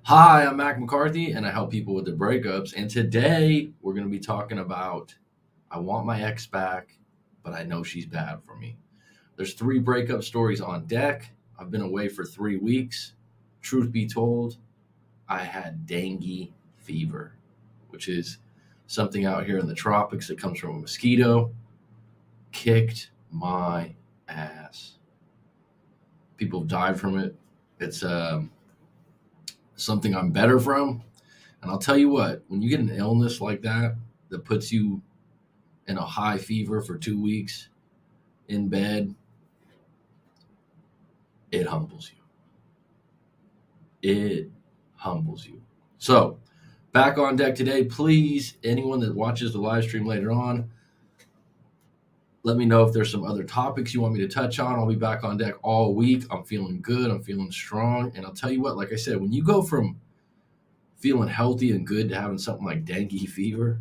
Hi, I'm McCarthy, and I help people with their breakups. And today we're going to be talking about I want my ex back, but I know she's bad for me. There's three breakup stories on deck. I've been away for 3 weeks. Truth be told, I had dengue fever, which is something out here in the tropics that comes from a mosquito. Kicked my ass. People have died from it. It's something I'm better from. And I'll tell you what, when you get an illness like that that puts you in a high fever for 2 weeks in bed, it humbles you. It humbles you. So, back on deck today, please, anyone that watches the live stream later on, let me know if there's some other topics you want me to touch on. I'll be back on deck all week. I'm feeling good. I'm feeling strong. And I'll tell you what, like I said, when you go from feeling healthy and good to having something like dengue fever,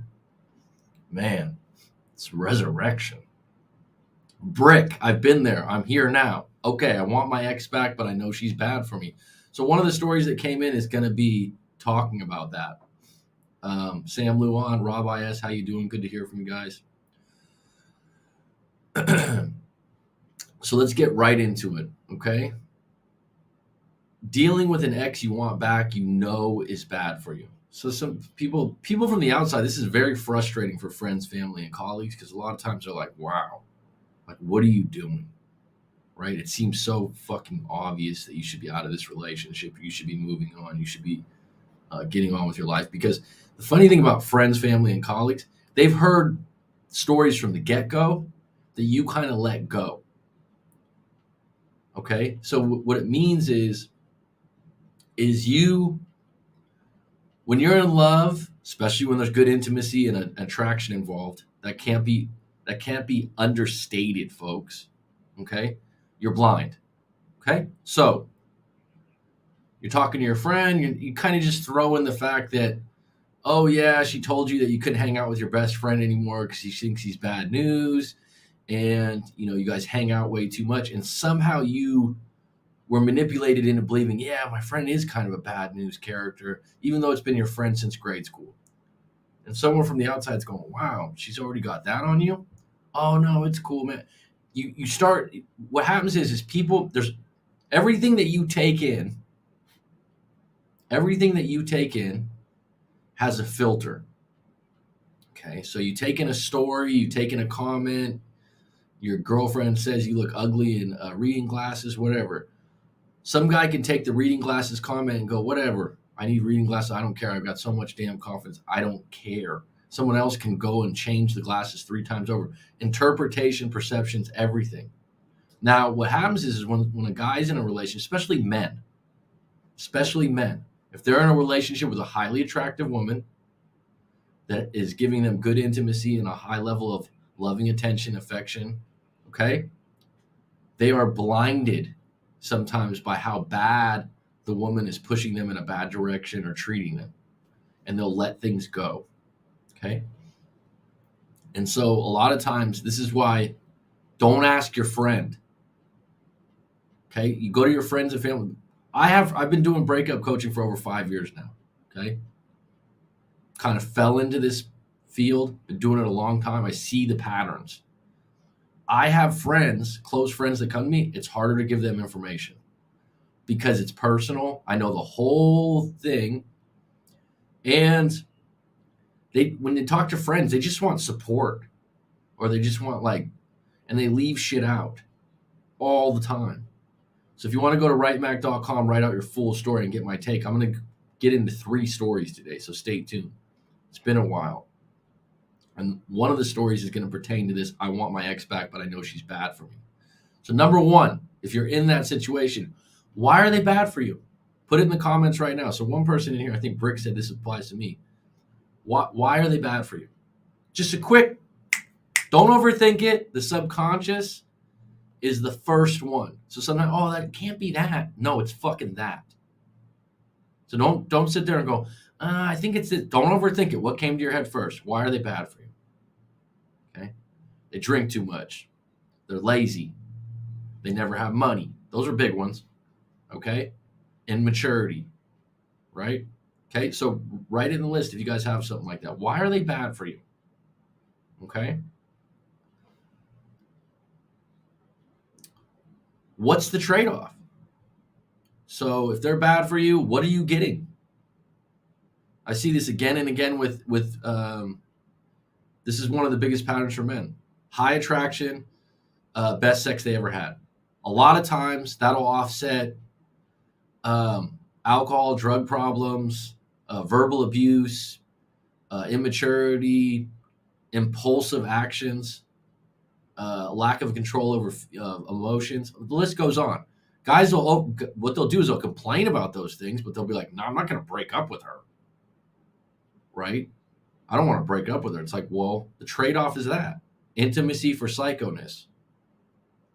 man, it's resurrection. Brick, I've been there. I'm here now. Okay, I want my ex back, but I know she's bad for me. So one of the stories that came in is going to be talking about that. Sam Luan, Rob IS, how you doing? Good to hear from you guys. So let's get right into it, okay? Dealing with an ex you want back, you know is bad for you. So some people from the outside, this is very frustrating for friends, family, and colleagues because a lot of times they're like, "Wow, like what are you doing?" Right? It seems so fucking obvious that you should be out of this relationship. You should be moving on. You should be getting on with your life. Because the funny thing about friends, family, and colleagues, they've heard stories from the get go that you kind of let go. Okay, so what it means is you when you're in love, especially when there's good intimacy and an attraction involved, that can't be understated, folks. Okay, you're blind. Okay, so you're talking to your friend, you kind of just throw in the fact that, oh, yeah, she told you that you couldn't hang out with your best friend anymore because she thinks he's bad news. And, you guys hang out way too much. And somehow you were manipulated into believing, yeah, my friend is kind of a bad news character, even though it's been your friend since grade school. And someone from the outside's going, wow, she's already got that on you? Oh, no, it's cool, man. You start, what happens is people, there's everything that you take in, everything that you take in has a filter. Okay, so you take in a story, you take in a comment, your girlfriend says you look ugly in reading glasses, whatever. Some guy can take the reading glasses comment and go, whatever, I need reading glasses, I don't care, I've got so much damn confidence, I don't care. Someone else can go and change the glasses 3 times over. Interpretation, perceptions, everything. Now, what happens is when a guy's in a relationship, especially men, if they're in a relationship with a highly attractive woman, that is giving them good intimacy and a high level of loving attention, affection, okay? They are blinded sometimes by how bad the woman is pushing them in a bad direction or treating them, and they'll let things go, okay? And so a lot of times, this is why don't ask your friend, okay? You go to your friends and family. I've been doing breakup coaching for over 5 years now, okay? Kind of fell into this field, been doing it a long time. I see the patterns. I have friends, close friends that come to me. It's harder to give them information because it's personal. I know the whole thing. And when they talk to friends, they just want support or they just want and they leave shit out all the time. So if you want to go to writemac.com, write out your full story and get my take, I'm going to get into 3 stories today. So stay tuned. It's been a while. And one of the stories is going to pertain to this. I want my ex back, but I know she's bad for me. So number 1, if you're in that situation, why are they bad for you? Put it in the comments right now. So one person in here, I think Brick said this applies to me. Why are they bad for you? Just a quick, don't overthink it. The subconscious is the first one. So sometimes, oh, that can't be that. No, it's fucking that. So don't sit there and go, I think it's this. Don't overthink it. What came to your head first? Why are they bad for you? Okay. They drink too much. They're lazy. They never have money. Those are big ones. Okay. Immaturity. right? Okay, so write it in the list if you guys have something like that. Why are they bad for you? Okay. What's the trade-off? So if they're bad for you, what are you getting? I see this again and again with this is one of the biggest patterns for men. High attraction, best sex they ever had. A lot of times that'll offset alcohol, drug problems, verbal abuse, immaturity, impulsive actions, lack of control over emotions. The list goes on. Guys will what they'll do is they'll complain about those things, but they'll be like, "No, I'm not going to break up with her." Right? I don't want to break up with her. It's like, well, the trade-off is that intimacy for psychoness.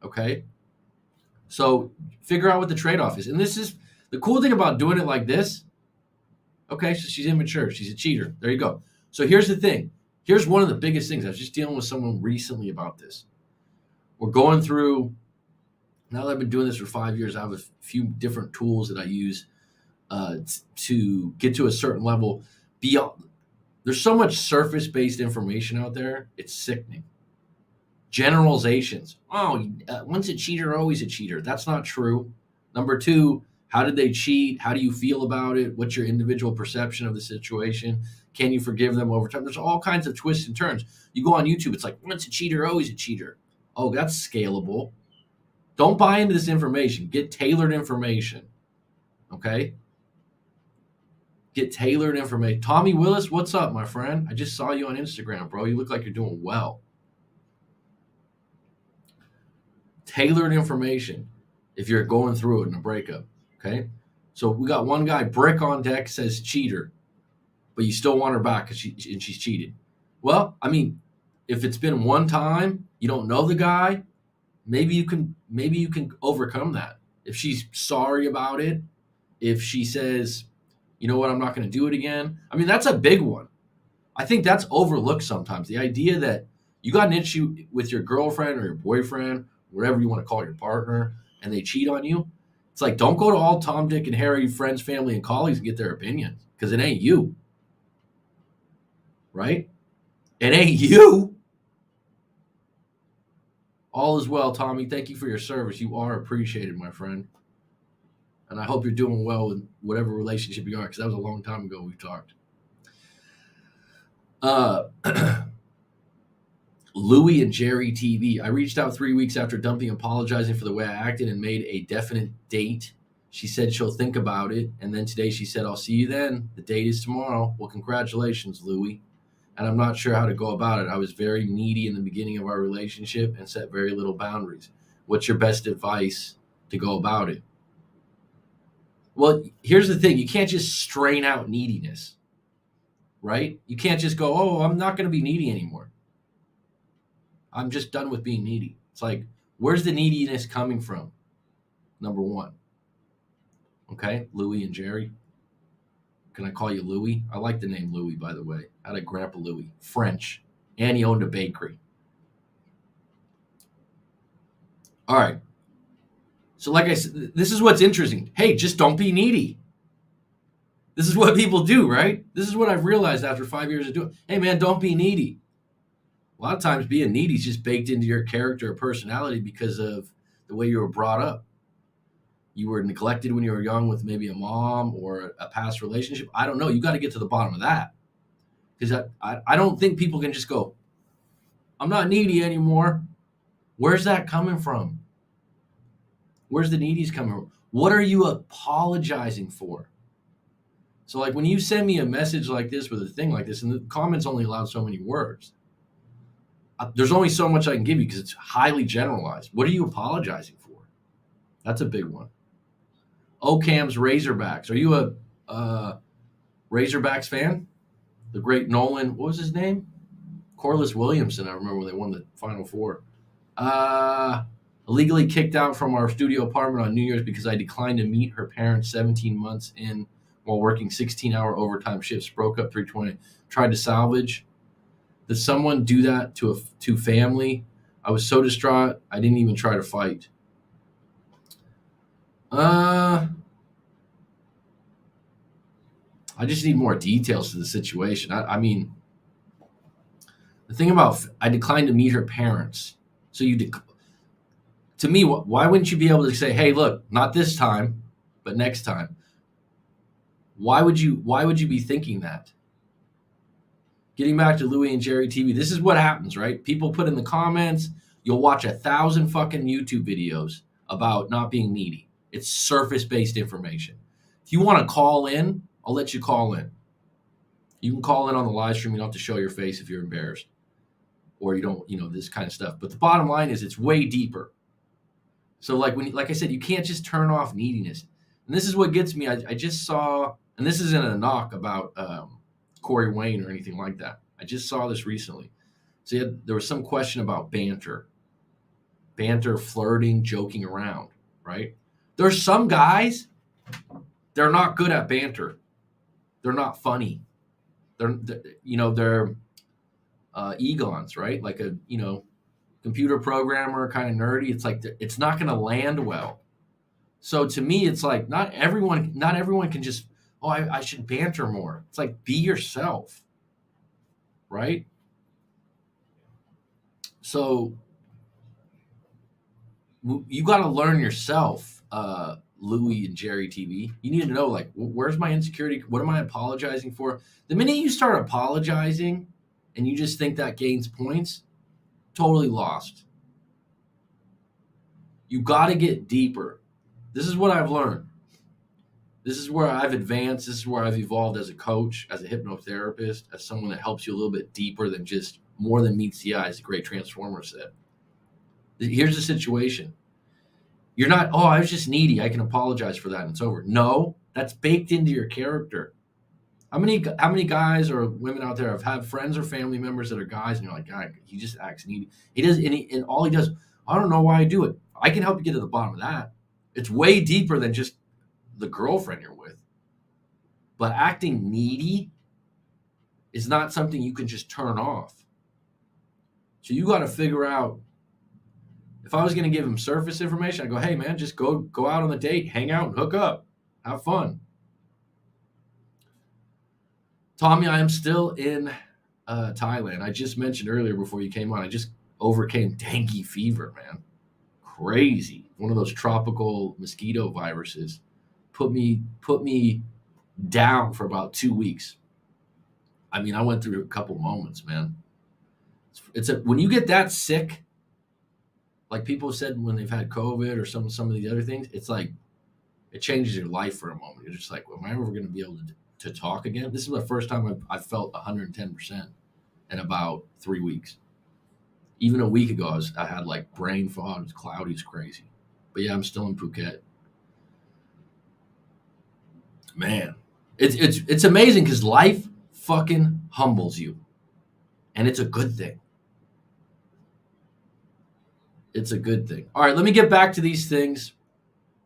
Okay? So figure out what the trade-off is. And this is the cool thing about doing it like this. Okay, so she's immature. She's a cheater. There you go. So here's the thing. Here's one of the biggest things. I was just dealing with someone recently about this. We're going through, now that I've been doing this for 5 years, I have a few different tools that I use to get to a certain level. Beyond, there's so much surface-based information out there. It's sickening. Generalizations. Oh, once a cheater, always a cheater. That's not true. Number two, how did they cheat? How do you feel about it? What's your individual perception of the situation? Can you forgive them over time? There's all kinds of twists and turns. You go on YouTube, it's like, once a cheater, always a cheater. Oh, that's scalable. Don't buy into this information. Get tailored information. Okay? Get tailored information. Tommy Willis, what's up, my friend? I just saw you on Instagram, bro. You look like you're doing well. Tailored information if you're going through it in a breakup. Okay? So we got one guy, brick on deck, says cheater, but you still want her back because she's cheated. Well, I mean, if it's been one time, you don't know the guy, maybe you can overcome that. If she's sorry about it, if she says, you know what, I'm not going to do it again. I mean, that's a big one. I think that's overlooked sometimes. The idea that you got an issue with your girlfriend or your boyfriend, whatever you want to call your partner, and they cheat on you. It's like, don't go to all Tom, Dick, and Harry friends, family, and colleagues and get their opinions because it ain't you. Right? It ain't you. All is well, Tommy. Thank you for your service. You are appreciated, my friend. And I hope you're doing well with whatever relationship you are, because that was a long time ago we talked. Louie and Jerry TV. I reached out 3 weeks after dumping, apologizing for the way I acted, and made a definite date. She said she'll think about it, and then today she said, I'll see you then. The date is tomorrow. Well, congratulations, Louie. And I'm not sure how to go about it. I was very needy in the beginning of our relationship and set very little boundaries. What's your best advice to go about it? Well, here's the thing. You can't just strain out neediness, right? You can't just go, oh, I'm not going to be needy anymore. I'm just done with being needy. It's like, where's the neediness coming from? Number one. Okay, Louie and Jerry. Can I call you Louie? I like the name Louie, by the way. I had a grandpa Louie, French, and he owned a bakery. All right. So like I said, this is what's interesting. Hey, just don't be needy. This is what people do, right? This is what I've realized after 5 years of doing. Hey, man, don't be needy. A lot of times being needy is just baked into your character or personality because of the way you were brought up. You were neglected when you were young with maybe a mom or a past relationship. I don't know. You got to get to the bottom of that. Because I don't think people can just go, I'm not needy anymore. Where's that coming from? Where's the needies coming from? What are you apologizing for? So like when you send me a message like this with a thing like this, and the comments only allowed so many words, there's only so much I can give you because it's highly generalized. What are you apologizing for? That's a big one. Ocam's Razorbacks. Are you a Razorbacks fan? The great Nolan, what was his name? Corliss Williamson, I remember when they won the Final Four. Illegally kicked out from our studio apartment on New Year's because I declined to meet her parents 17 months in while working 16-hour overtime shifts. Broke up 320. Tried to salvage. Did someone do that to family? I was so distraught, I didn't even try to fight. I just need more details to the situation. I mean, the thing about I declined to meet her parents. So to me, why wouldn't you be able to say, "Hey, look, not this time, but next time"? Why would you be thinking that? Getting back to Louie and Jerry TV, this is what happens, right? People put in the comments, you'll watch 1,000 fucking YouTube videos about not being needy. It's surface-based information. If you want to call in, I'll let you call in. You can call in on the live stream. You don't have to show your face if you're embarrassed or you don't, this kind of stuff. But the bottom line is it's way deeper. So like I said, you can't just turn off neediness. And this is what gets me. I just saw, and this isn't a knock about Corey Wayne or anything like that. I just saw this recently. So there was some question about banter, flirting, joking around, right? There's some guys, they're not good at banter. They're not funny. They're egons, right? Like a, computer programmer, kind of nerdy. It's like, it's not going to land well. So to me, it's like, not everyone can just, I should banter more. It's like, be yourself, right? So you got to learn yourself, Louie and Jerry TV. You need to know, like, where's my insecurity? What am I apologizing for? The minute you start apologizing and you just think that gains points, totally lost. You got to get deeper. This is what I've learned. This is where I've advanced. This is where I've evolved as a coach, as a hypnotherapist, as someone that helps you a little bit deeper than just more than meets the eye, as the great transformer said. Here's the situation. You're not, I was just needy. I can apologize for that and it's over. No, that's baked into your character. How many guys or women out there have had friends or family members that are guys and you're like, God, he just acts needy. He does, and all he does, I don't know why I do it. I can help you get to the bottom of that. It's way deeper than just the girlfriend you're with. But acting needy is not something you can just turn off. So you got to figure out, if I was going to give him surface information, I go, hey man, just go out on the date, hang out and hook up, have fun. Tommy, I am still in Thailand. I just mentioned earlier before you came on, I just overcame dengue fever, man. Crazy. One of those tropical mosquito viruses put me down for about 2 weeks. I mean, I went through a couple moments, man. When you get that sick, like people said when they've had COVID or some of these other things, it's like it changes your life for a moment. You're just like, am I ever going to be able to talk again? This is the first time I felt 110% in about 3 weeks. Even a week ago, I had like brain fog. It was cloudy, it's crazy. But yeah, I'm still in Phuket. Man, it's amazing because life fucking humbles you, and it's a good thing. It's a good thing. All right, let me get back to these things.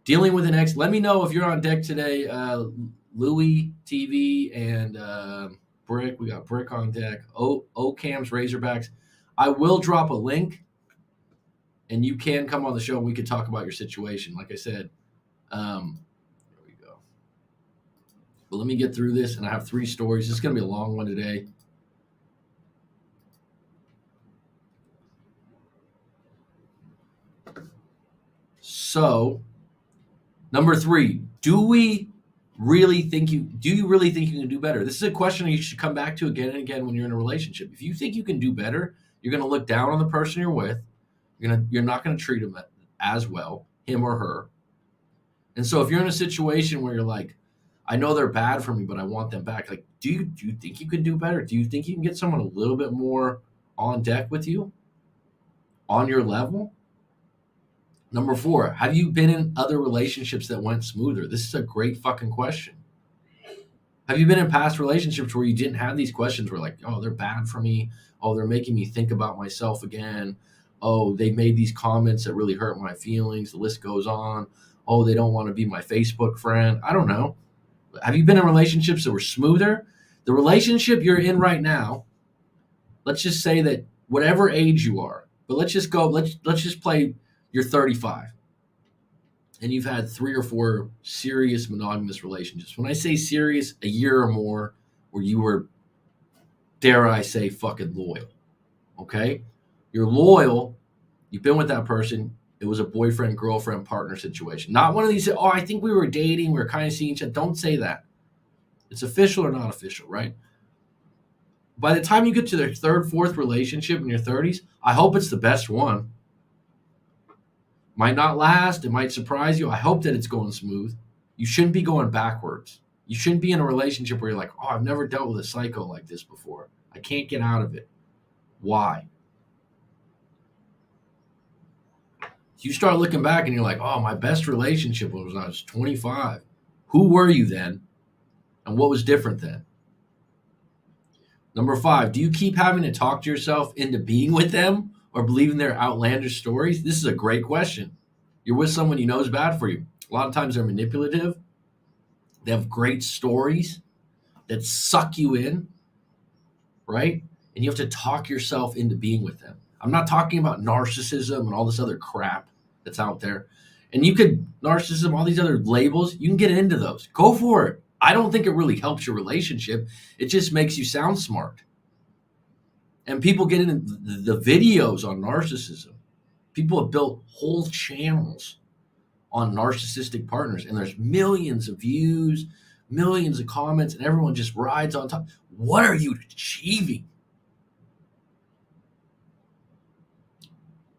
Dealing with an ex. Let me know if you're on deck today. Louie TV and Brick. We got Brick on deck. Ocams Razorbacks. I will drop a link, and you can come on the show and we can talk about your situation. Like I said, there we go. But let me get through this, and I have 3 stories. This is going to be a long one today. So, number 3, do you really think you can do better? This is a question you should come back to again and again when you're in a relationship. If you think you can do better, you're going to look down on the person you're with. You're not going to treat them as well, him or her. And so if you're in a situation where you're like, I know they're bad for me, but I want them back. Like, do you think you can do better? Do you think you can get someone a little bit more on deck with you, on your level? Number 4, have you been in other relationships that went smoother? This is a great fucking question. Have you been in past relationships where you didn't have these questions where like, oh, they're bad for me. Oh, they're making me think about myself again. Oh, they made these comments that really hurt my feelings. The list goes on. Oh, they don't want to be my Facebook friend. I don't know. Have you been in relationships that were smoother? The relationship you're in right now, let's just say that whatever age you are, but let's just play you're 35. and you've had 3 or 4 serious monogamous relationships. When I say serious, a year or more, where you were, dare I say, fucking loyal. Okay? You're loyal. You've been with that person. It was a boyfriend, girlfriend, partner situation. Not one of these, oh, I think we were dating. We were kind of seeing each other. Don't say that. It's official or not official, right? By the time you get to their third, fourth relationship in your 30s, I hope it's the best one. Might not last. It might surprise you. I hope that it's going smooth. You shouldn't be going backwards. You shouldn't be in a relationship where you're like, oh, I've never dealt with a psycho like this before. I can't get out of it. Why? You start looking back and you're like, oh, my best relationship was when I was 25. Who were you then? And what was different then? Number 5, do you keep having to talk to yourself into being with them or believing their outlandish stories? This is a great question. You're with someone you know is bad for you. A lot of times they're manipulative. They have great stories that suck you in, right? And you have to talk yourself into being with them. I'm not talking about narcissism and all this other crap that's out there. And you could, narcissism, all these other labels, you can get into those. Go for it. I don't think it really helps your relationship. It just makes you sound smart. And people get into the videos on narcissism. People have built whole channels on narcissistic partners, and there's millions of views, millions of comments, and everyone just rides on top. What are you achieving?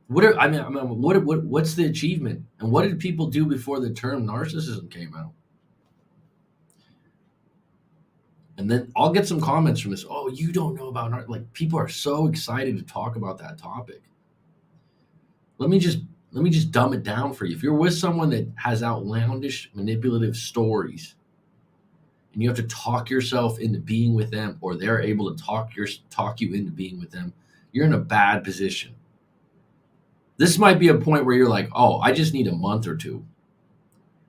What's the achievement? And what did people do before the term narcissism came out? And then I'll get some comments from this. Oh, you don't know about like people are so excited to talk about that topic. Let me just dumb it down for you. If you're with someone that has outlandish, manipulative stories, and you have to talk yourself into being with them, or they're able to talk you into being with them, you're in a bad position. This might be a point where you're like, oh, I just need a month or two.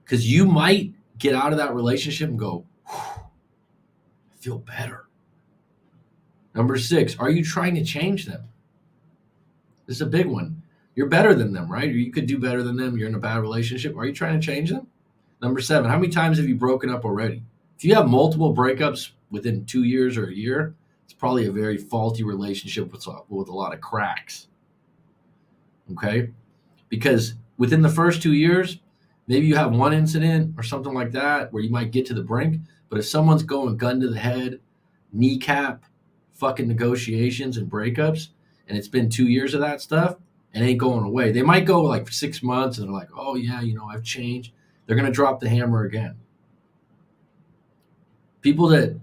Because you might get out of that relationship and go, I feel better. Number 6, are you trying to change them? This is a big one. You're better than them, right? Or you could do better than them. You're in a bad relationship. Are you trying to change them? Number 7, how many times have you broken up already? If you have multiple breakups within 2 years or a year, it's probably a very faulty relationship with a lot of cracks. Okay? Because within the first 2 years, maybe you have one incident or something like that where you might get to the brink. But if someone's going gun to the head, kneecap, fucking negotiations and breakups, and it's been 2 years of that stuff, and ain't going away. They might go like 6 months and they're like, oh yeah, I've changed. They're going to drop the hammer again. People that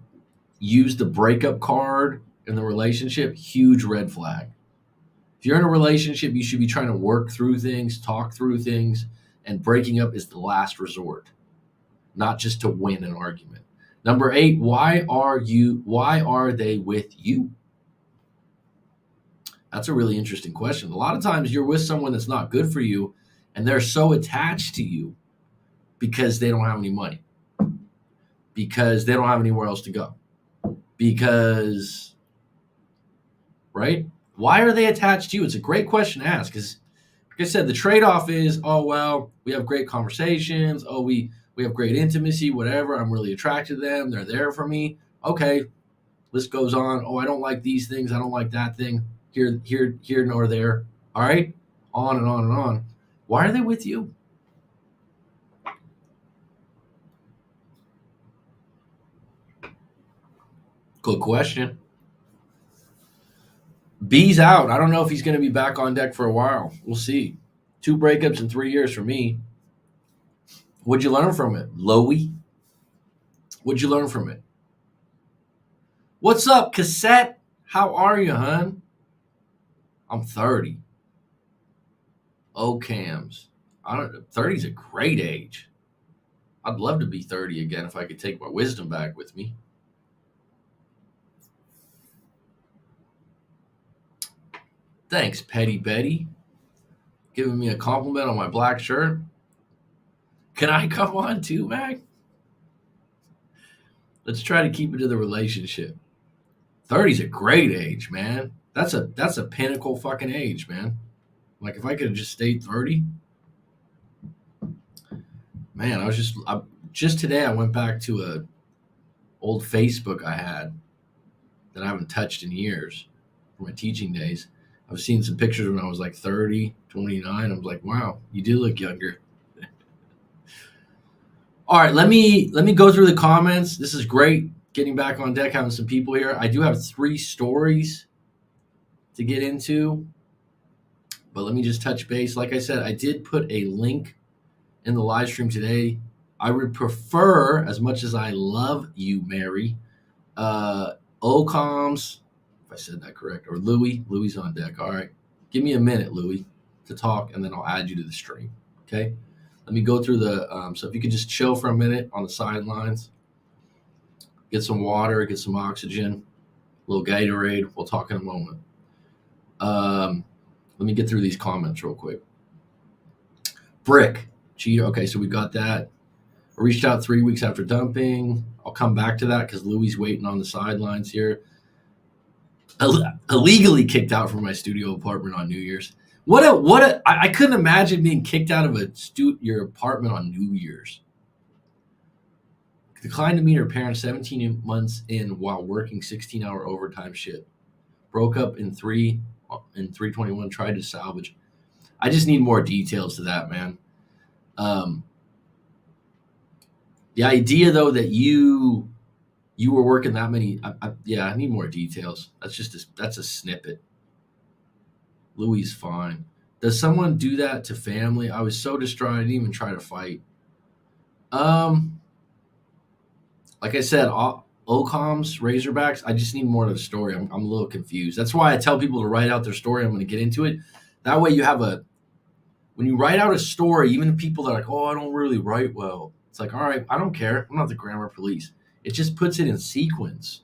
use the breakup card in the relationship, huge red flag. If you're in a relationship, you should be trying to work through things, talk through things, and breaking up is the last resort, not just to win an argument. Number 8, why are they with you? That's a really interesting question. A lot of times you're with someone that's not good for you, and they're so attached to you because they don't have any money, because they don't have anywhere else to go, because, right? Why are they attached to you? It's a great question to ask because, like I said, the trade-off is, oh, well, we have great conversations. Oh, we have great intimacy, whatever. I'm really attracted to them. They're there for me. Okay, list goes on. Oh, I don't like these things. I don't like that thing. Here, nor there. All right? On and on and on. Why are they with you? Good question. B's out. I don't know if he's going to be back on deck for a while. We'll see. 2 breakups in 3 years for me. What'd you learn from it? Lowy? What'd you learn from it? What's up, Cassette? How are you, hun? I'm 30. OCAMs. 30's a great age. I'd love to be 30 again if I could take my wisdom back with me. Thanks, Petty Betty. Giving me a compliment on my black shirt. Can I come on too, Mac? Let's try to keep it to the relationship. 30's a great age, man. That's a pinnacle fucking age, man. Like if I could have just stayed 30. Man, just today I went back to a old Facebook I had that I haven't touched in years from my teaching days. I was seeing some pictures when I was like 30, 29. I was like, wow, you do look younger. All right, let me go through the comments. This is great. Getting back on deck, having some people here. I do have 3 stories to get into, but let me just touch base. Like I said, I did put a link in the live stream today. I would prefer, as much as I love you, Mary, OCOMS, if I said that correct, or Louis. Louis on deck. All right. Give me a minute, Louis, to talk, and then I'll add you to the stream. Okay? Let me go through so if you could just chill for a minute on the sidelines, get some water, get some oxygen, a little Gatorade. We'll talk in a moment. Let me get through these comments real quick. Brick, cheater. Okay, so we got that. I reached out 3 weeks after dumping. I'll come back to that because Louis waiting on the sidelines here. Illegally kicked out from my studio apartment on New Year's. I couldn't imagine being kicked out of your apartment on New Year's. Declined to meet her parents 17 months in while working 16-hour overtime shift. Broke up in 321, tried to salvage. I just need more details to that, man. The idea though that you were working that many, I need more details. That's a snippet. Louis is fine. Does someone do that to family? I was so distraught I didn't even try to fight. Like I said, OCOMs, Razorbacks, I just need more of the story. I'm a little confused. That's why I tell people to write out their story. I'm going to get into it. That way you have when you write out a story, even people that are like, oh, I don't really write well. It's like, all right, I don't care. I'm not the grammar police. It just puts it in sequence.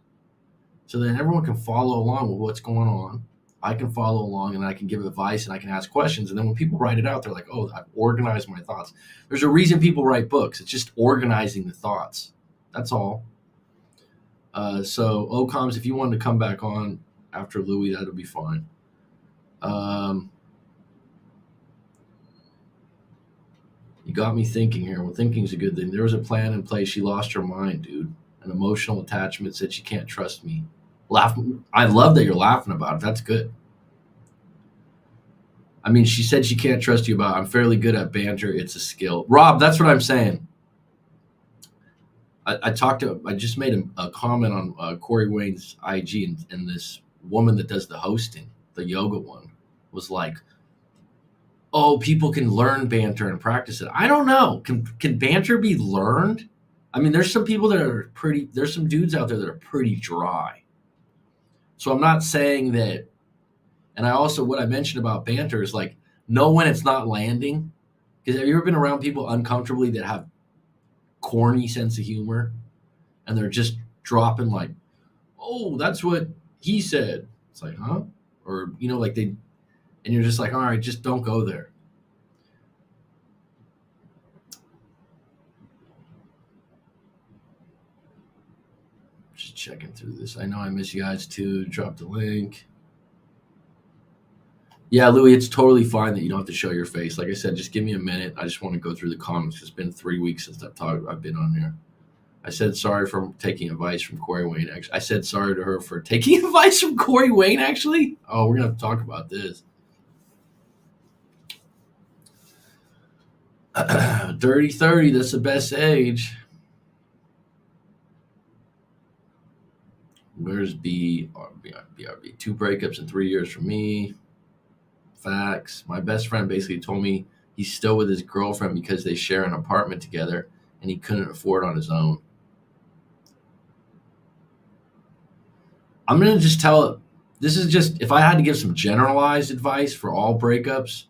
So then everyone can follow along with what's going on. I can follow along and I can give advice and I can ask questions. And then when people write it out, they're like, oh, I've organized my thoughts. There's a reason people write books. It's just organizing the thoughts. That's all. So OCOMs, if you wanted to come back on after Louis, that'll be fine. You got me thinking here. Well, thinking's a good thing. There was a plan in place. She lost her mind, dude. An emotional attachment, said she can't trust me. I love that you're laughing about it. That's good. I mean, she said she can't trust you about, I'm fairly good at banter. It's a skill. Rob, that's what I'm saying. I just made a comment on Corey Wayne's IG, and this woman that does the hosting, the yoga one, was like, oh, people can learn banter and practice it. I don't know. Can banter be learned? I mean, there's some people that are there's some dudes out there that are pretty dry. So I'm not saying that. And what I mentioned about banter is like, know when it's not landing. Because have you ever been around people uncomfortably that have corny sense of humor and they're just dropping like, oh, that's what he said. It's like, huh? Or, and you're just like, all right, just don't go there. Just checking through this. I know I miss you guys too. Drop the link. Yeah, Louis, it's totally fine that you don't have to show your face. Like I said, just give me a minute. I just want to go through the comments. It's been 3 weeks since I've been on here. I said sorry for taking advice from Corey Wayne. Actually, I said sorry to her for taking advice from Corey Wayne, actually. Oh, we're going to have to talk about this. Dirty 30, that's the best age. Where's BRB? 2 breakups in 3 years for me. Facts. My best friend basically told me he's still with his girlfriend because they share an apartment together and he couldn't afford on his own. I'm going to just if I had to give some generalized advice for all breakups,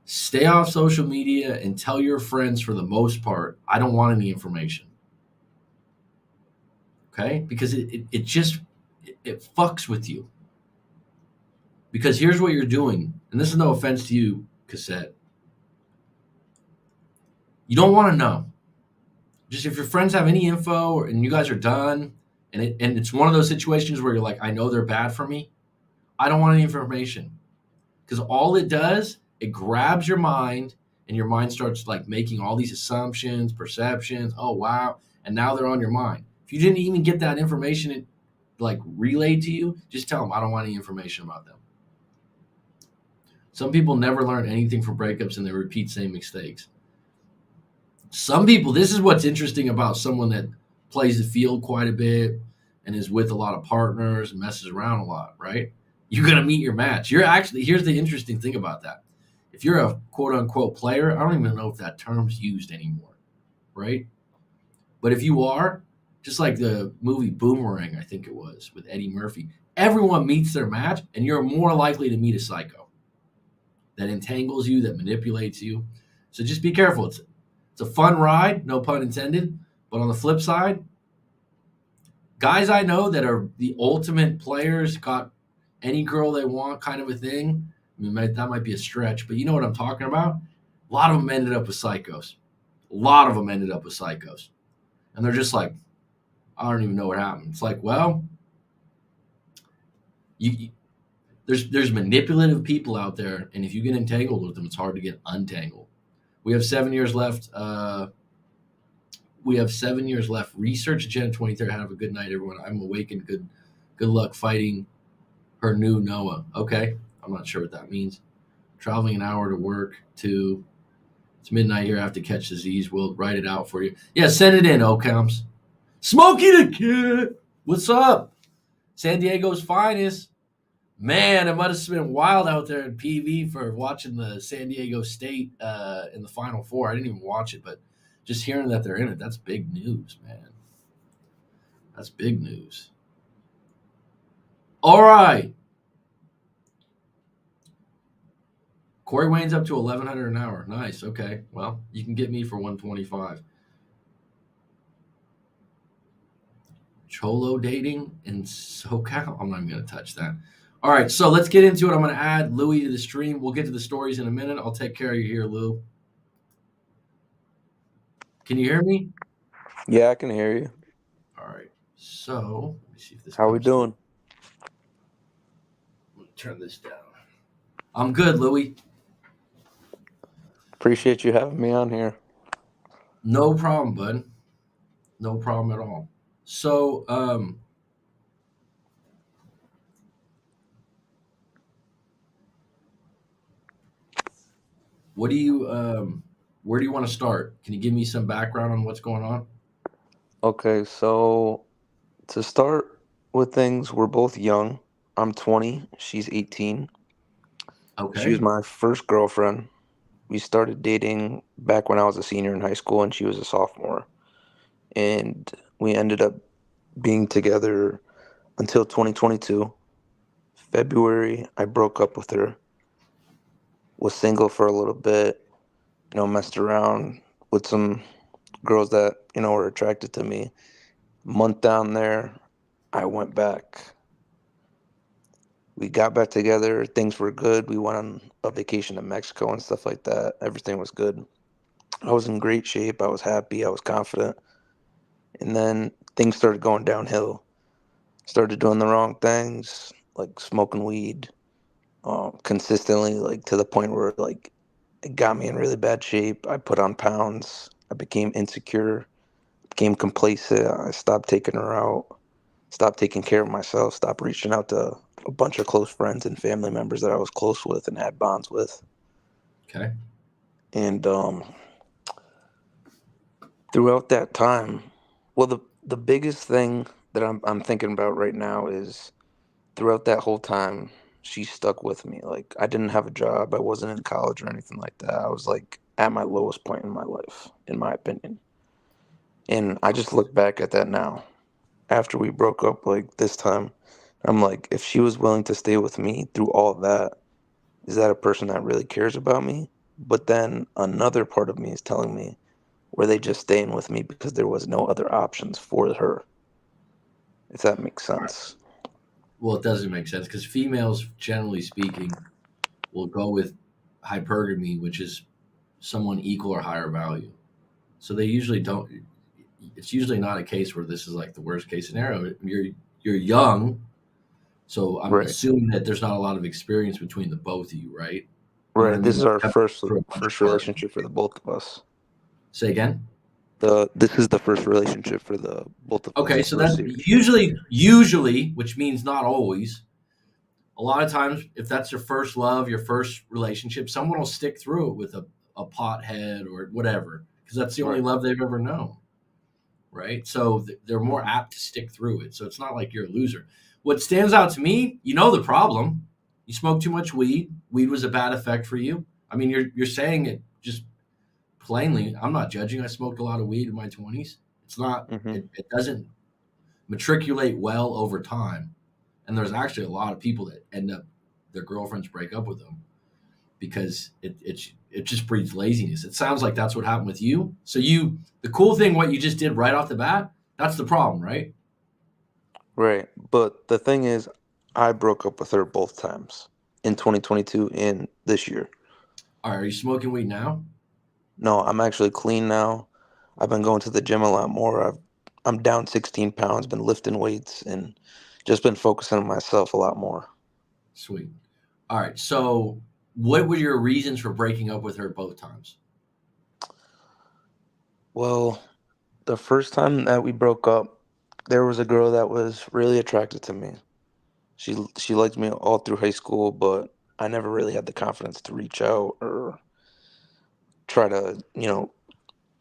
stay off social media and tell your friends, for the most part, I don't want any information. Okay? Because it fucks with you. Because here's what you're doing, and this is no offense to you, Cassette. You don't want to know. Just if your friends have any info and you guys are done, and it's one of those situations where you're like, I know they're bad for me, I don't want any information. Because all it does, it grabs your mind and your mind starts like making all these assumptions, perceptions. Oh wow, and now they're on your mind. If you didn't even get that information like relayed to you, just tell them I don't want any information about them. Some people never learn anything from breakups and they repeat same mistakes. Some people, this is what's interesting about someone that plays the field quite a bit and is with a lot of partners and messes around a lot, right? You're going to meet your match. You're actually, here's the interesting thing about that. If you're a quote unquote player, I don't even know if that term's used anymore, right? But if you are, just like the movie Boomerang, I think it was with Eddie Murphy, everyone meets their match and you're more likely to meet a psycho that entangles you, that manipulates you. So just be careful. It's a fun ride, no pun intended. But on the flip side, guys I know that are the ultimate players, got any girl they want kind of a thing. I mean, that might be a stretch, but you know what I'm talking about? A lot of them ended up with psychos. A lot of them ended up with psychos. And they're just like, I don't even know what happened. It's like, well, there's manipulative people out there, and if you get entangled with them, it's hard to get untangled. We have 7 years left. Research Agenda 23. Have a good night, everyone. I'm awake and good luck fighting her new Noah. Okay. I'm not sure what that means. Traveling an hour to work to it's midnight here. I have to catch disease. We'll write it out for you. Yeah, send it in, Ocams. Smokey the Kid. What's up? San Diego's finest. Man, it must have been wild out there in PV for watching the San Diego State in the Final Four. I didn't even watch it, but just hearing that they're in it, that's big news, man. That's big news. All right. Corey Wayne's up to 1,100 an hour. Nice. Okay. Well, you can get me for 125. Cholo dating in SoCal. I'm not even going to touch that. All right, so let's get into it. I'm going to add Louie to the stream. We'll get to the stories in a minute. I'll take care of you here, Lou. Can you hear me? Yeah, I can hear you. All right. So let me see if this. How we doing? Let me turn this down. I'm good, Louie. Appreciate you having me on here. No problem, bud. No problem at all. So, what do you where do you want to start? Can you give me some background on what's going on? Okay, so to start with things, we're both young. I'm 20, she's 18. She was Okay. my first girlfriend. We started dating back when I was a senior in high school and she was a sophomore. And we ended up being together until 2022. February, I broke up with her. Was single for a little bit, messed around with some girls that, were attracted to me. Month down there, I went back. We got back together. Things were good. We went on a vacation to Mexico and stuff like that. Everything was good. I was in great shape. I was happy. I was confident. And then things started going downhill. Started doing the wrong things, like smoking weed, consistently, like to the point where like it got me in really bad shape. I put on pounds. I became insecure, became complacent. I stopped taking her out. Stopped taking care of myself, stopped reaching out to a bunch of close friends and family members that I was close with and had bonds with. Okay. And throughout that time, well, the biggest thing that I'm thinking about right now is throughout that whole time, she stuck with me. Like I didn't have a job, I wasn't in college or anything like that. I was like at my lowest point in my life, in my opinion. And I just look back at that now after we broke up, like this time, I'm like, if she was willing to stay with me through all of that, is that a person that really cares about me? But then another part of me is telling me, were they just staying with me because there was no other options for her? If that makes sense. Well, it doesn't make sense because females, generally speaking, will go with hypergamy, which is someone equal or higher value. So they usually don't. It's usually not a case where this is like the worst case scenario. You're young, so I'm Right. assuming that there's not a lot of experience between the both of you, right? You know what Right. I This mean? is our Have first through a bunch first of parties. relationship for the both of us. Say again. This is the first relationship for the both of us. Okay, It's so real that serious. usually, which means not always, a lot of times, if that's your first love, your first relationship, someone will stick through it with a pothead or whatever, because that's the only Right. love they've ever known, right? So they're more Hmm. apt to stick through it. So it's not like you're a loser. What stands out to me, you know, the problem. You smoke too much weed. Weed was a bad effect for you. I mean, you're saying it just plainly. I'm not judging. I smoked a lot of weed in my 20s. It's not. Hmm. It doesn't matriculate well over time. And there's actually a lot of people that end up their girlfriends break up with them because it just breeds laziness. It sounds like that's what happened with you. So the cool thing what you just did right off the bat, that's the problem, right? Right. But the thing is, I broke up with her both times in 2022 and this year. All right, are you smoking weed now? No, I'm actually clean now. I've been going to the gym a lot more. I'm down 16 pounds, been lifting weights, and just been focusing on myself a lot more. Sweet. All right. So what were your reasons for breaking up with her both times? Well, the first time that we broke up, there was a girl that was really attracted to me. She liked me all through high school, but I never really had the confidence to reach out or try to,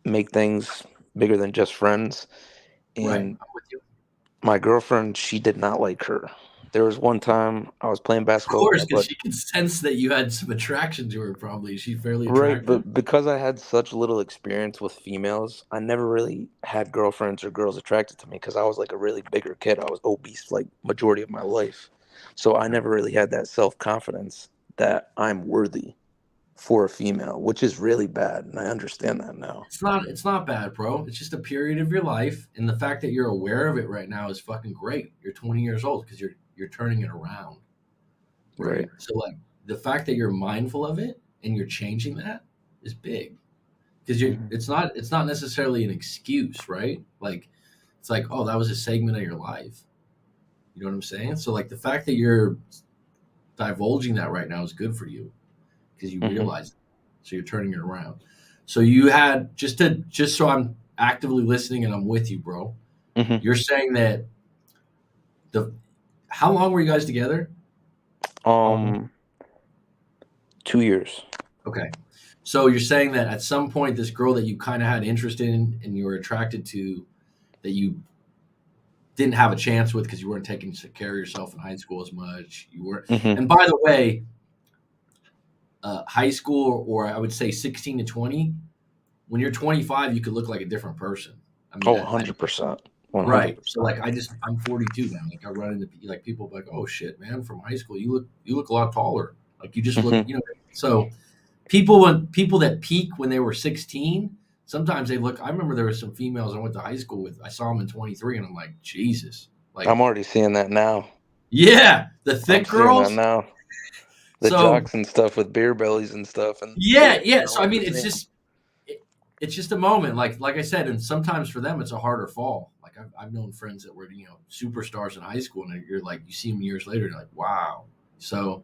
make things bigger than just friends. Right. And I'm with you. my girlfriend, she did not like her. There was one time I was playing Of basketball with course, my because buddy. she can sense that you had some attraction to her, probably. Is she fairly Right, attractive? but because I had such little experience with females, I never really had girlfriends or girls attracted to me because I was like a really bigger kid. I was obese like majority of my life. So I Okay. never really had that self-confidence that I'm worthy for a female, which is really bad, and I understand that now. It's not bad, bro. It's just a period of your life, and the fact that you're aware of it right now is fucking great. You're 20 years old because you're turning it around, Right. right? So like the fact that you're mindful of it and you're changing that is big because you Hmm. it's not necessarily an excuse, right? Like it's like, oh, that was a segment of your life. You know what I'm saying? So like the fact that you're divulging that right now is good for you because you Hmm. realize it. So you're turning it around. So you had just so I'm actively listening and I'm with you, bro. Hmm. You're saying that the how long were you guys together? Um, 2 years. Okay. So you're saying that at some point this girl that you kind of had interest in and you were attracted to that you didn't have a chance with because you weren't taking care of yourself in high school as much. You were, Hmm. and by the way, high school or I would say 16 to 20. When you're 25, you could look like a different person. I mean, Oh, I 100%. right. So 100%. like I'm 42 now. Like I run into like people like, oh shit, man, from high school, you look a lot taller. Like you just look, Hmm. So people that peak when they were 16, sometimes they look. I remember there were some females I went to high school with. I saw them in 23, and I'm like, Jesus, like I'm already seeing that now. yeah, the I'm thick seeing that girls. now. The So jocks and stuff with beer bellies and stuff, and yeah, yeah, yeah. I So I like to mean, see them. it's just a moment. Like I said, and sometimes for them it's a harder fall. Like I've known friends that were superstars in high school, and you're like you see them years later, and you're like wow. So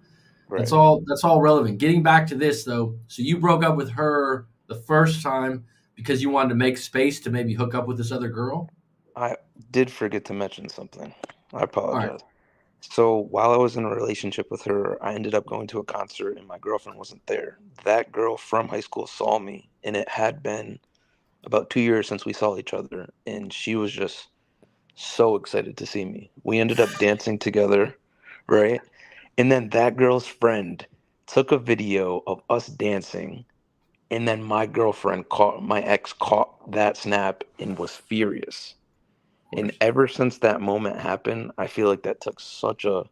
that's Right. all. That's all relevant. Getting back to this though, so you broke up with her the first time because you wanted to make space to maybe hook up with this other girl. I did forget to mention something. I All right. apologize. So while I was in a relationship with her, I ended up going to a concert and my girlfriend wasn't there. That girl from high school saw me, and it had been about 2 years since we saw each other, and she was just so excited to see me. We ended up dancing together, right? And then that girl's friend took a video of us dancing, and then my ex caught that snap and was furious. Of And course. ever since that moment happened, I feel like that took such a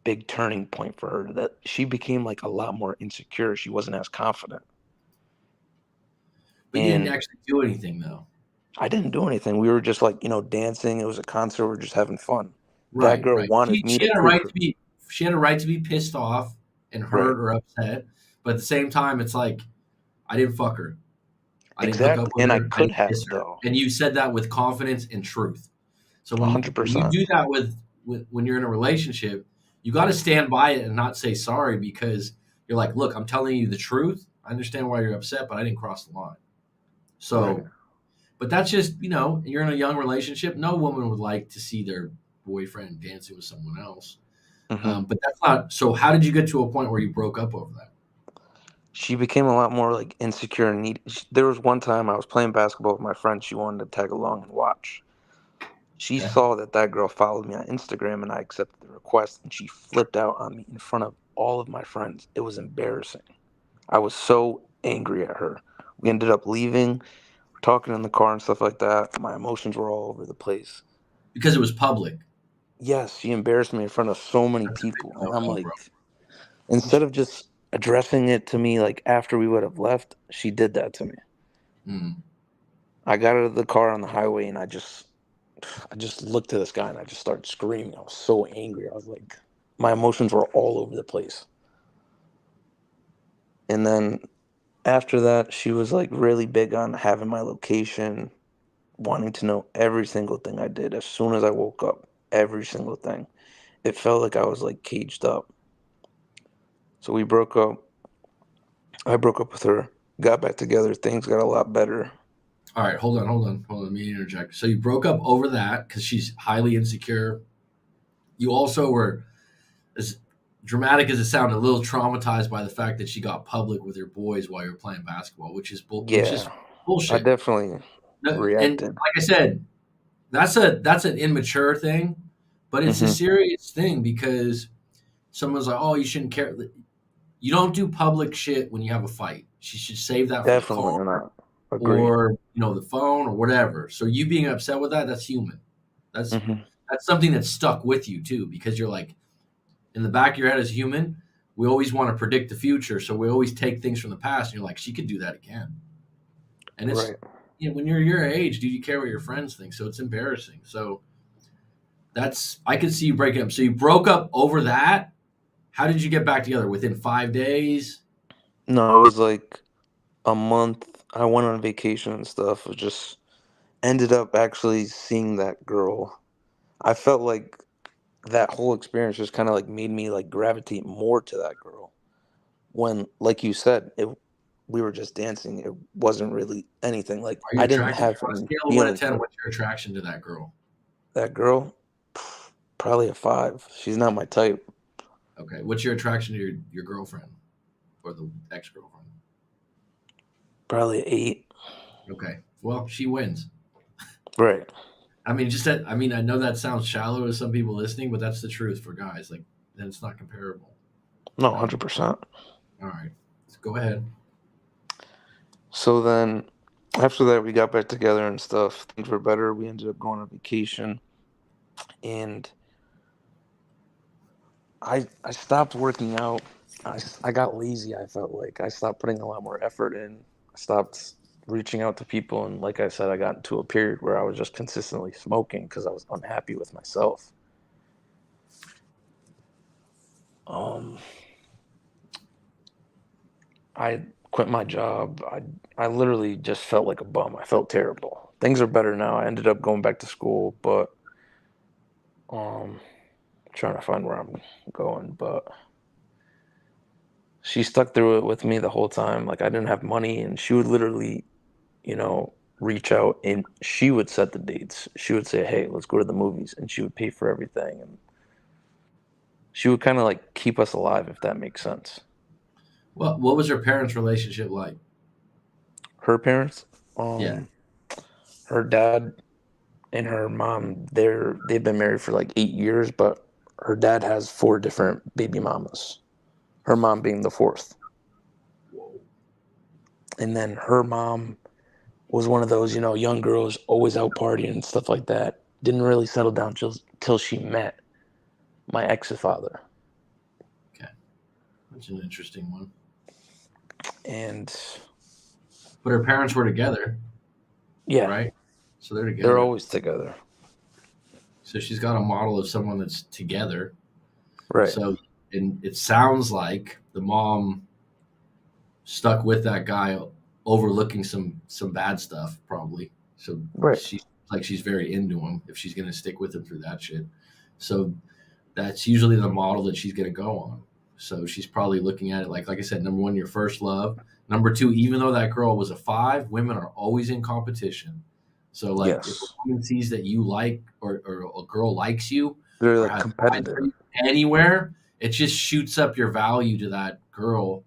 big turning point for her that she became like a lot more insecure. She wasn't as confident. But you didn't And actually do anything though. I didn't do anything. We were just like, dancing. It was a concert. We are just having fun. That Right, girl right. wanted She me she to had a prove right her. to be she had a right to be pissed off and Right. hurt or upset. But at the same time, it's like I didn't fuck her. I didn't hook up Exactly. with And I her. I could didn't have kiss her. though. And you said that with confidence and truth. So when you 100%. do that with when you're in a relationship, you got to stand by it and not say sorry because You're like, look, I'm telling you the truth. I understand why you're upset, but I didn't cross the line. Right. So, but that's just, you're in a young relationship. No woman would like to see their boyfriend dancing with someone else. Hmm. But that's not. So, how did you get to a point where you broke up over that? She became a lot more like insecure and needy. There was one time I was playing basketball with my friend. She wanted to tag along and watch. She Okay. saw that that girl followed me on Instagram and I accepted the request, and she flipped out on me in front of all of my friends. It was embarrassing. I was so angry at her. We ended up leaving, talking in the car and stuff like that. My emotions were all over the place. Because it was public. Yes, she embarrassed me in front of so many That's a big people. And I'm no-no, bro. like, instead of just addressing it to me like after we would have left, she did that to me. Mm. I got out of the car on the highway and I just looked at this guy and I just started screaming. I was so angry. I was like, my emotions were all over the place. And then after that, she was like really big on having my location, wanting to know every single thing I did as soon as I woke up, every single thing. It felt like I was like caged up. So we broke up. I broke up with her, got back together. Things got a lot better. All right, hold on. Let me interject. So you broke up over that because she's highly insecure. You also were, as dramatic as it sounded, a little traumatized by the fact that she got public with your boys while you were playing basketball, which is Yeah, I bullshit. definitely No, and reacted. like I said, that's an immature thing, but it's a Hmm. serious thing because someone's like, "Oh, you shouldn't care." You don't do public shit when you have a fight. She should save that for the car Definitely not. Agree. or the phone or whatever. So you being upset with that's human. That's Hmm. that's something that's stuck with you too because you're like in the back of your head as human, we always want to predict the future, so we always take things from the past and you're like, she could do that again. And it's Right. when you're your age, do you care what your friends think? So it's embarrassing. So that's I could see you breaking up. So you broke up over that. How did you get back together? Within 5 days? No, it was like a month. I went on vacation and stuff. It just ended up actually seeing that girl. I felt like that whole experience just kind of like made me like gravitate more to that girl. When, like you said, we were just dancing. It wasn't really anything. Like Are you I didn't attracted? have On a any scale of one to feelings ten, for what's your attraction to that girl? that girl. Probably a 5. She's not my type. Okay. What's your attraction to your girlfriend or the ex girlfriend? Probably a 8. Okay. Well, she wins. Right. I mean, just that. I mean, I know that sounds shallow to some people listening, but that's the truth for guys. Like, then it's not comparable. No, Um, 100%. all right, let's go ahead. So then after that, we got back together and stuff. Things were better. We ended up going on vacation, and I stopped working out. I got lazy. I felt like I stopped putting a lot more effort in. I stopped reaching out to people, and like I said, I got into a period where I was just consistently smoking because I was unhappy with myself. Um, I quit my job. I literally just felt like a bum. I felt terrible. Things are better now. I ended up going back to school, but um, trying to find where I'm going. But she stuck through it with me the whole time. Like I didn't have money, and she would literally, reach out and she would set the dates. She would say, "Hey, let's go to the movies," and she would pay for everything, and she would kind of like keep us alive, if that makes sense. Well, what was her parents' relationship like? Her parents, Yeah. her dad and her mom, they've been married for like 8 years, but her dad has 4 different baby mamas. Her mom being the fourth, Whoa. and then her mom was one of those, young girls always out partying and stuff like that. Didn't really settle down till she met my ex's father. Okay, that's an interesting one. And But her parents were together, yeah, right? So they're they're together. always together. So she's got a model of someone that's together. Right, So, and it sounds like the mom stuck with that guy, overlooking some bad stuff, probably. So right. she's very into him if she's gonna stick with him through that shit. So that's usually the model that she's gonna go on. So she's probably looking at it like I said, number one, your first love. Number two, even though that girl was a 5, women are always in competition. So like if a Yes. woman sees that you like or a girl likes you They're or like has eyes for competitive. you anywhere, it just shoots up your value to that girl.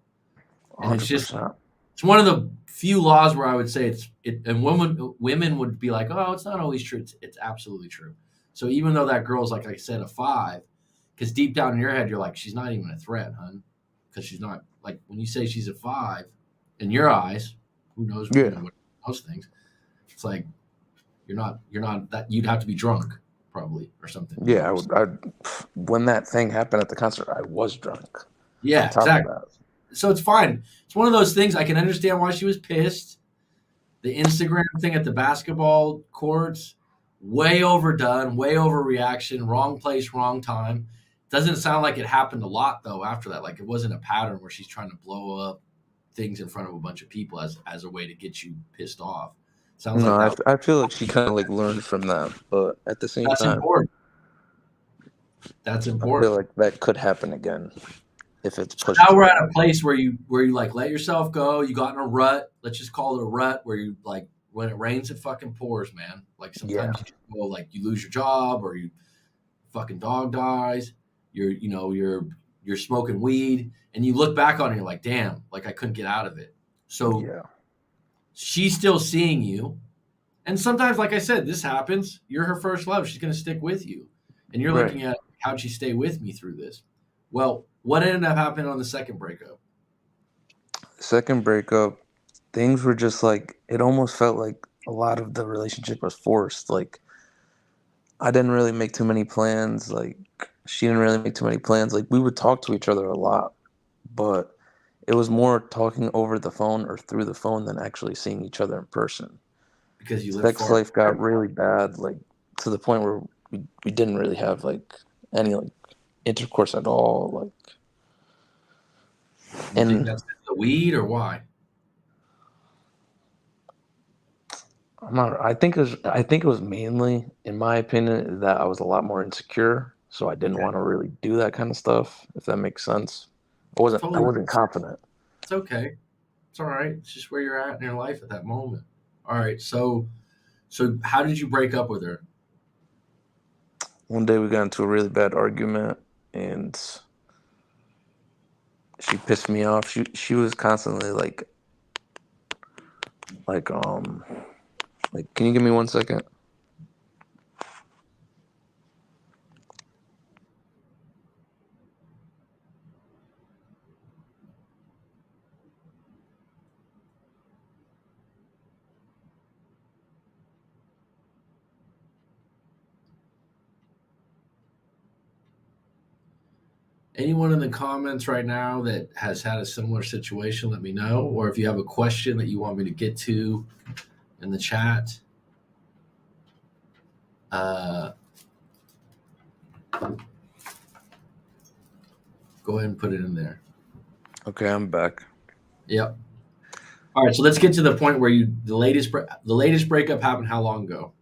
And it's just 100%. it's one of the few laws where I would say and women would be like, oh, it's not always true. It's absolutely true. So even though that girl's like I said a 5, because deep down in your head you're like she's not even a threat, hun, because she's not like when you say she's a 5 in your eyes, who knows Yeah. what those things. It's like you're not that you'd have to be drunk probably or something. Yeah, when that thing happened at the concert, I was drunk on Yeah, top of exactly. that. So it's fine. It's one of those things I can understand why she was pissed. The Instagram thing at the basketball courts, way overdone, way overreaction, wrong place, wrong time. Doesn't sound like it happened a lot though after that. Like it wasn't a pattern where she's trying to blow up things in front of a bunch of people as a way to get you pissed off. Sounds No, like I feel like she kind of like learned from that, but at the same that's time, important. That's I feel important. like that could happen again if it's So pushed now too we're at far. a place where you like let yourself go. You got in a rut. Let's just call it a rut where you like when it rains, it fucking pours, man. Like Yeah, sometimes you just go like you lose your job or you fucking dog dies. You're smoking weed and you look back on it, you're like, damn, like I couldn't get out of it. So yeah, she's still seeing you. And sometimes, like I said, this happens. You're her first love. She's gonna stick with you. And you're right. looking at how'd she stay with me through this? Well, what ended up happening on the second breakup? Second breakup, things were just like it almost felt like a lot of the relationship was forced. Like I didn't really make too many plans. Like she didn't really make too many plans. Like we would talk to each other a lot, but it was more talking over the phone or through the phone than actually seeing each other in person. Because you live Sex far life got really bad, like to the point where we didn't really have like any like intercourse at all. Like you think and that's the weed or why? I'm not I think it was mainly, in my opinion, that I was a lot more insecure. So I didn't Okay. want to really do that kind of stuff, if that makes sense. I Totally wasn't makes sense. confident. It's okay. It's all right. It's just where you're at in your life at that moment. All right. So how did you break up with her? One day we got into a really bad argument and she pissed me off. She was constantly like like can you give me 1 second? Anyone in the comments right now that has had a similar situation, let me know. Or if you have a question that you want me to get to in the chat, uh, go ahead and put it in there. Okay, I'm back. Yep. All right. So let's get to the point where the latest breakup happened how long ago?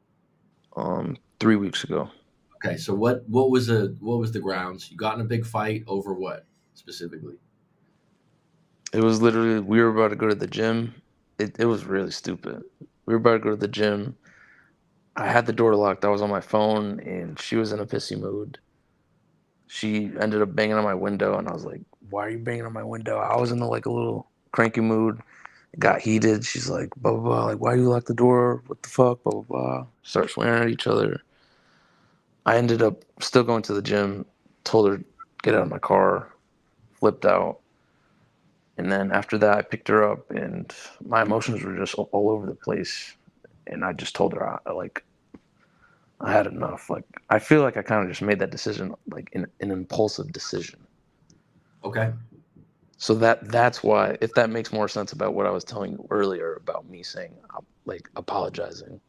3 weeks ago. Okay. So what was the grounds? You got in a big fight over what specifically? It was literally we were about to go to the gym. It was really stupid. We were about to go to the gym. I had the door locked. I was on my phone, and she was in a pissy mood. She ended up banging on my window, and I was like, "Why are you banging on my window?" I was in like a little cranky mood. It got heated. She's like, "Blah blah blah." Like, why you lock the door? What the fuck? Blah blah blah. Start swearing at each other. I ended up still going to the gym. Told her get out of my car. Flipped out. And then after that, I picked her up, and my emotions were just all over the place. And I just told her, I had enough. Like, I feel like I kind of just made that decision, like an impulsive decision. Okay. So that's why, if that makes more sense about what I was telling you earlier about me saying, like, apologizing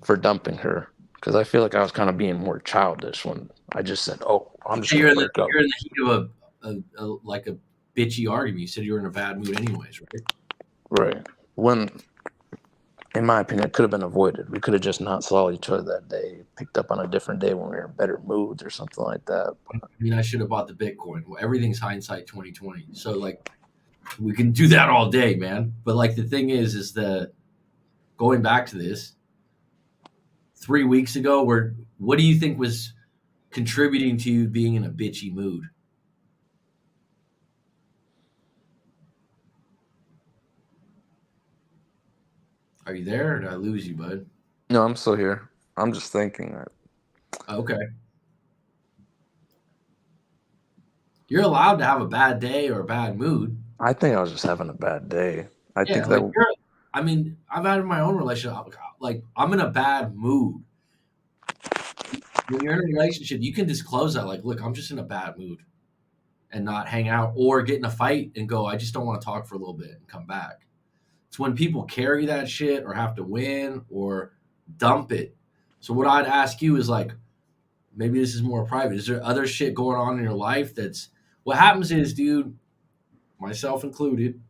for dumping her, because I feel like I was kind of being more childish when I just said, "Oh, I'm just Yeah, gonna break up." you're in the heat of like a bitchy argument. You said you were in a bad mood anyways, right? Right. When in my opinion, it could have been avoided. We could have just not saw each other that day, picked up on a different day when we were in better moods or something like that. I mean, I should have bought the Bitcoin. Well, everything's hindsight 2020. So like we can do that all day, man. But like the thing is that going back to this 3 weeks ago, where what do you think was contributing to you being in a bitchy mood? Are you there or did I lose you, bud? No, I'm still here. I'm just thinking that Okay. You're allowed to have a bad day or a bad mood. I think I was just having a bad day. I Yeah, think that like I mean, I've had in my own relationship, like I'm in a bad mood. When you're in a relationship, you can disclose that, like, look, I'm just in a bad mood and not hang out or get in a fight and go, I just don't want to talk for a little bit and come back. It's when people carry that shit or have to win or dump it. So what I'd ask you is like, maybe this is more private. Is there other shit going on in your life that's what happens is, dude, myself included,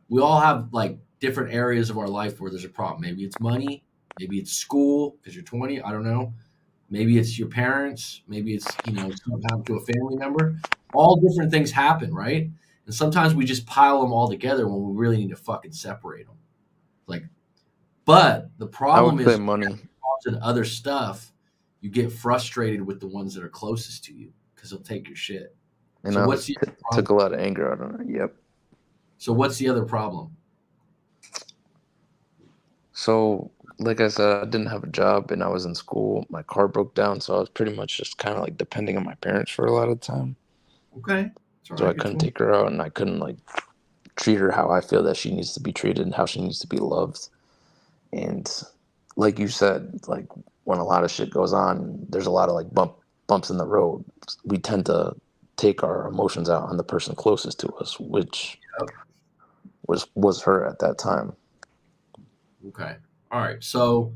we all have like different areas of our life where there's a problem. Maybe it's money, maybe it's school because you're 20, I don't know. Maybe it's your parents, maybe it's, something happened to a family member. All different things happen, right? And sometimes we just pile them all together when we really need to fucking separate them. Like, but the I problem would say is money, and other stuff, you get frustrated with the ones that are closest to you because they'll take your shit. and So I what's the other took problem? a lot of anger out of it. Yep. So what's the other problem? So, like I said, I didn't have a job and I was in school. My car broke down, so I was pretty much just kind of like depending on my parents for a lot of the time. Okay, it's all So I right. You're couldn't 20. take her out and I couldn't like treat her how I feel that she needs to be treated and how she needs to be loved. And like you said, like when a lot of shit goes on, there's a lot of like bumps in the road. We tend to take our emotions out on the person closest to us, which was her at that time. Okay. All right. So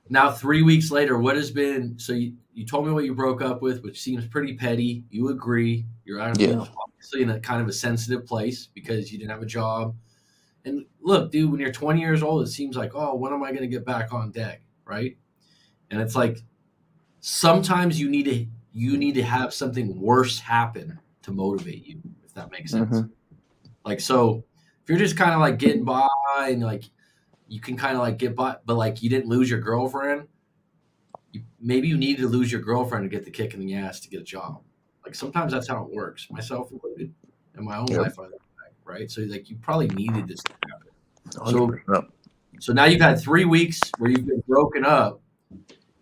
now 3 weeks later, what has been? So you told me what you broke up with, which seems pretty petty. You agree. You're Yeah. obviously in a kind of a sensitive place because you didn't have a job. And look, dude, when you're 20 years old, it seems like, oh, when am I going to get back on deck, right? And it's like sometimes you need to have something worse happen to motivate you, if that makes sense. Hmm. Like so, if you're just kind of like getting by and like you can kind of like get by, but like you didn't lose your girlfriend, maybe you needed to lose your girlfriend to get the kick in the ass to get a job. Like sometimes that's how it works, myself included. In my own Yep. life, I look back, right? So like you probably needed this to happen. So 100%. so now you've had 3 weeks where you've been broken up.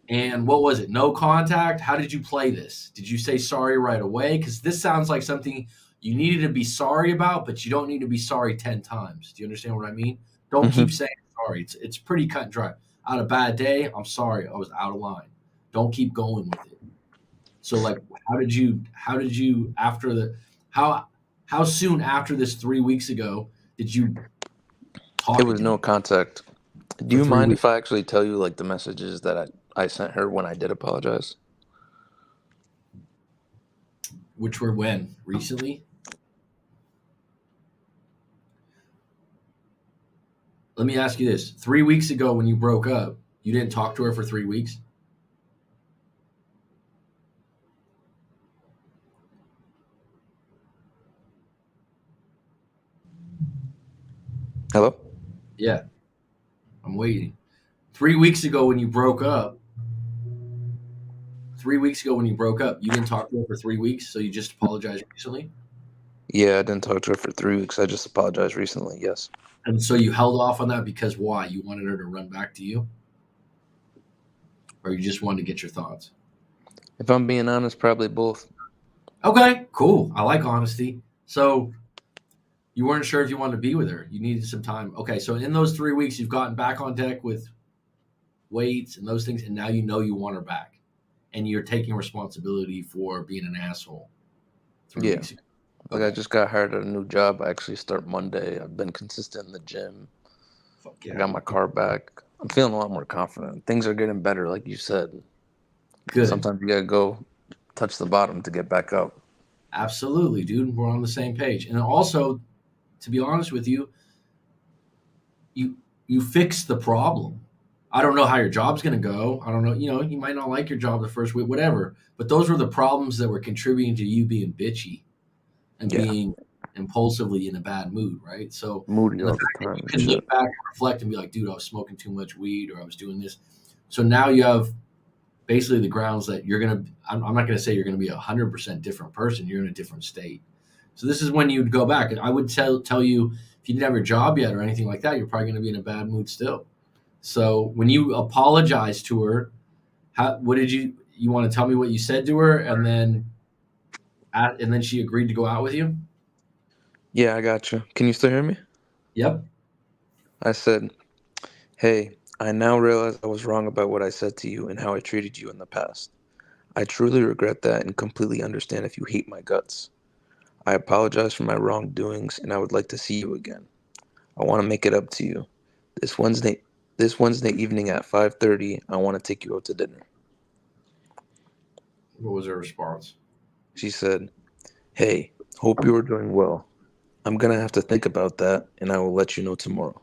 And what was it? No contact? How did you play this? Did you say sorry right away? Because this sounds like something you needed to be sorry about, but you don't need to be sorry 10 times. Do you understand what I mean? Don't keep Hmm. saying sorry. It's pretty cut and dry. I had a bad day. I'm sorry. I was out of line. Don't keep going with it. So like how did you after the how how soon after this 3 weeks ago did you It talk was no again contact. Do for you three mind weeks? if I actually tell you like the messages that I sent her when I did apologize? Which were when? Recently? Let me ask you this: 3 weeks ago, when you broke up, you didn't talk to her for 3 weeks. Hello? Yeah, I'm waiting. 3 weeks ago, when you broke up, 3 weeks ago when you broke up, you didn't talk to her for 3 weeks, so you just apologized recently, Yeah, I didn't talk to her for 3 weeks. I just apologized recently. Yes. and so you held off on that because why? You wanted her to run back to you, or you just wanted to get your thoughts? If I'm being honest, probably both. Okay, cool. I like honesty. So you weren't sure if you wanted to be with her. You needed some time. Okay, so in those 3 weeks, you've gotten back on deck with weights and those things, and now you know you want her back, and you're taking responsibility for being an asshole three Yeah. weeks ago. Like I Okay, just got hired at a new job. I actually start Monday. I've been consistent in the gym. fuck I yeah, got my car back. I'm feeling a lot more confident. Things are getting better, like you said. good, Sometimes you gotta go touch the bottom to get back up. absolutely, dude. We're on the same page, and also, to be honest with you, you you fix the problem. I don't know how your job's going to go. I don't know. You might not like your job the first week, whatever. But those were the problems that were contributing to you being bitchy and Yeah, being impulsively in a bad mood, right? So, moody and the all the fact that time you and can shit. look back and reflect and be like, dude, I was smoking too much weed or I was doing this. So now you have basically the grounds that you're going to, I'm not going to say you're going to be 100% different person. You're in a different state. So this is when you'd go back. And I would tell you, if you didn't have your job yet or anything like that, you're probably going to be in a bad mood still. So when you apologize to her, what did you want to tell me what you said to her, and then she agreed to go out with you? Yeah, I got you. Can you still hear me? Yep. I said, hey, I now realize I was wrong about what I said to you and how I treated you in the past. I truly regret that and completely understand if you hate my guts. I apologize for my wrongdoings and I would like to see you again. I want to make it up to you. This Wednesday this Wednesday evening at 5:30, I want to take you out to dinner. What was her response? She said, hey, hope you are doing well. I'm going to have to think about that and I will let you know tomorrow.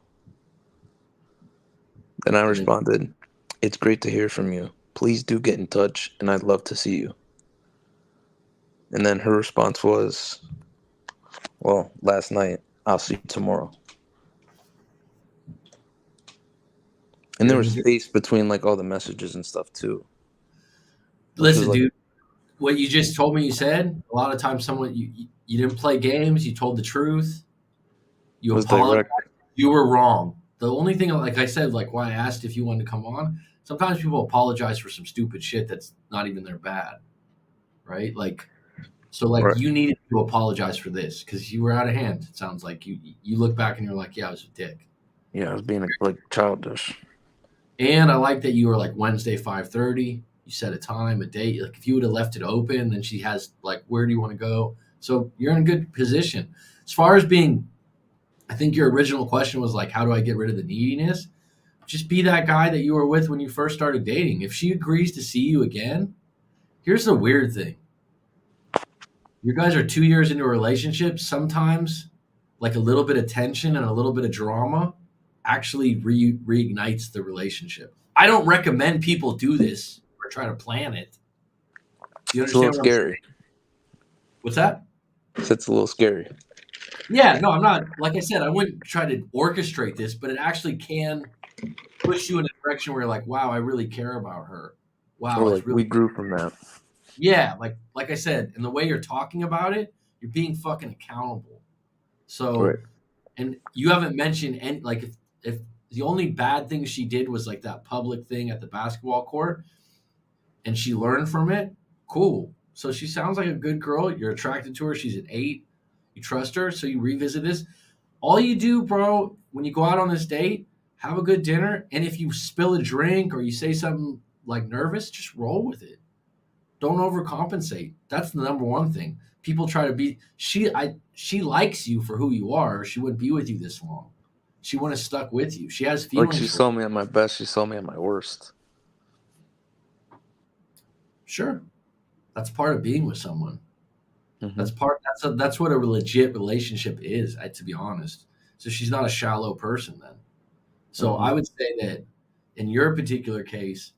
Then I And then responded, it's great to hear from you. Please do get in touch and I'd love to see you. And then her response was, well, last night, I'll see you tomorrow. And you're there in a was good. space between like all the messages and stuff too, which was Listen, like, dude. What you just told me, you said a lot of times someone you didn't play games. You told the truth. You was apologized. direct. You were wrong. The only thing, like I said, like why I asked if you wanted to come on. Sometimes people apologize for some stupid shit that's not even their bad, right? Like so, like Right. you needed to apologize for this because you were out of hand. It sounds like you look back and you're like, yeah, I was a dick. Yeah, I was being like childish. And I like that you were like Wednesday 5:30. You set a time, a date. Like if you would have left it open, then she has like, where do you want to go? So you're in a good position. As far as being, I think your original question was like, how do I get rid of the neediness? Just be that guy that you were with when you first started dating. If she agrees to see you again, here's the weird thing. You guys are 2 years into a relationship. Sometimes, like a little bit of tension and a little bit of drama actually reignites the relationship. I don't recommend people do this or try to plan it. Do you It's a little understand what I'm scary. saying? What's that? It's a little scary. Yeah, no, I'm not. Like I said, I wouldn't try to orchestrate this, but it actually can push you in a direction where you're like, wow, I really care about her. Wow, Or it's like really, we grew from that. yeah, like I said, and the way you're talking about it, you're being fucking accountable. So, Right. and you haven't mentioned any like if the only bad thing she did was like that public thing at the basketball court and she learned from it, cool. So she sounds like a good girl. You're attracted to her. She's an 8. You trust her, so you revisit this. All you do, bro, when you go out on this date, have a good dinner, and if you spill a drink or you say something like nervous, just roll with it. Don't overcompensate. That's the number one thing. People try to be she likes you for who you are, or she wouldn't be with you this long. She wouldn't have stuck with you. She has Like she feelings for you. saw me at my best, she saw me at my worst. Sure. That's part of being with someone. Hmm. That's what a legit relationship is, to be honest. So she's not a shallow person then. So Hmm. I would say that in your particular case,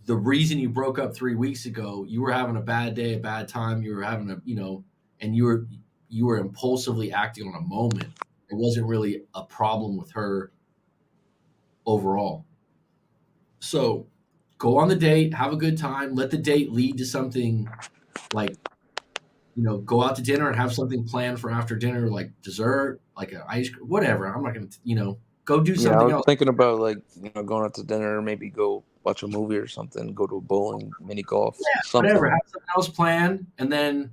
the reason you broke up 3 weeks ago, you were having a bad day, a bad time. You were having and you were impulsively acting on a moment. It wasn't really a problem with her overall. So go on the date, have a good time, let the date lead to something like go out to dinner and have something planned for after dinner, like dessert, like an ice cream, whatever. I'm not gonna, go do Yeah, I something was else. thinking about like, going out to dinner, maybe go watch a movie or something, go to a bowling, mini golf, Yeah, whatever. something. Have something else planned, and then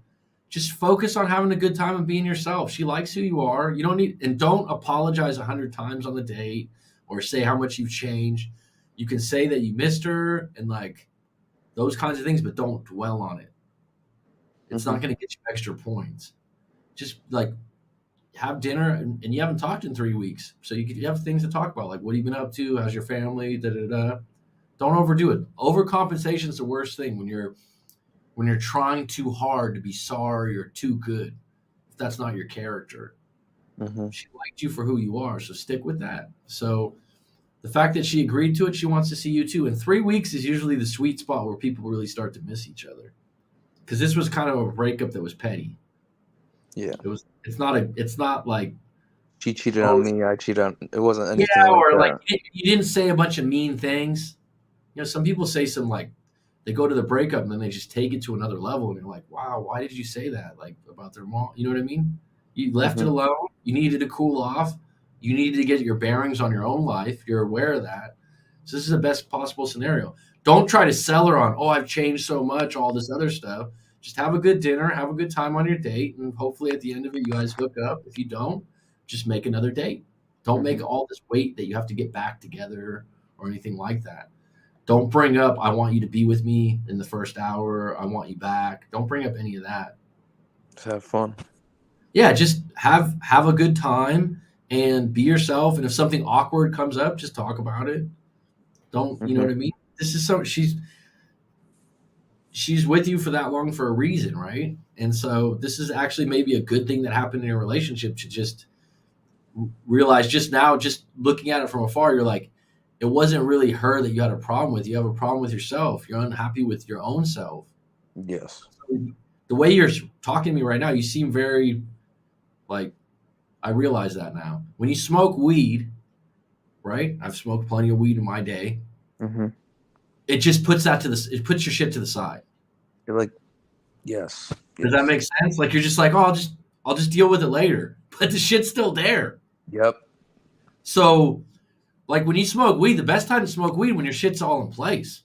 just focus on having a good time and being yourself. She likes who you are. You don't need and don't apologize 100 times on the date or say how much you've changed. You can say that you missed her and like those kinds of things, but don't dwell on it. It's Hmm. not going to get you extra points. Just like have dinner, and you haven't talked in 3 weeks, so you have things to talk about. Like, what have you been up to? How's your family? Da da da. Don't overdo it. Overcompensation is the worst thing when you're trying too hard to be sorry or too good if that's not your character. Mm-hmm. She liked you for who you are, so stick with that. So the fact that she agreed to it, she wants to see you too. And 3 weeks is usually the sweet spot where people really start to miss each other. Because this was kind of a breakup that was petty. Yeah. It was. It's not a. It's not like, She cheated on oh me. I cheated on. It wasn't yeah, anything like or like that. you didn't say a bunch of mean things. Some people say some like they go to the breakup and then they just take it to another level, and you're like, wow, why did you say that? Like about their mom. You know what I mean? You left it Mm-hmm. alone. You needed to cool off. You needed to get your bearings on your own life. You're aware of that. So this is the best possible scenario. Don't try to sell her on, oh, I've changed so much, all this other stuff. Just have a good dinner, have a good time on your date, and hopefully at the end of it, you guys hook up. If you don't, just make another date. Don't Mm-hmm. make all this weight that you have to get back together or anything like that. Don't bring up, I want you to be with me in the first hour. I want you back. Don't bring up any of that. Just have fun. Yeah, just have a good time and be yourself. And if something awkward comes up, just talk about it. Don't, you know Mm-hmm. what I mean? This is so she's with you for that long for a reason, right? And so this is actually maybe a good thing that happened in your relationship to just realize just now, just looking at it from afar, you're like, it wasn't really her that you had a problem with. You have a problem with yourself. You're unhappy with your own self. Yes. So the way you're talking to me right now, you seem very like, I realize that now. When you smoke weed, right? I've smoked plenty of weed in my day. Mm-hmm. It just puts that to the, it puts your shit to the side. You're like, yes, Does that yes, make sense? Like you're just like, oh, I'll just deal with it later. But the shit's still there. yep. So like when you smoke weed, the best time to smoke weed when your shit's all in place.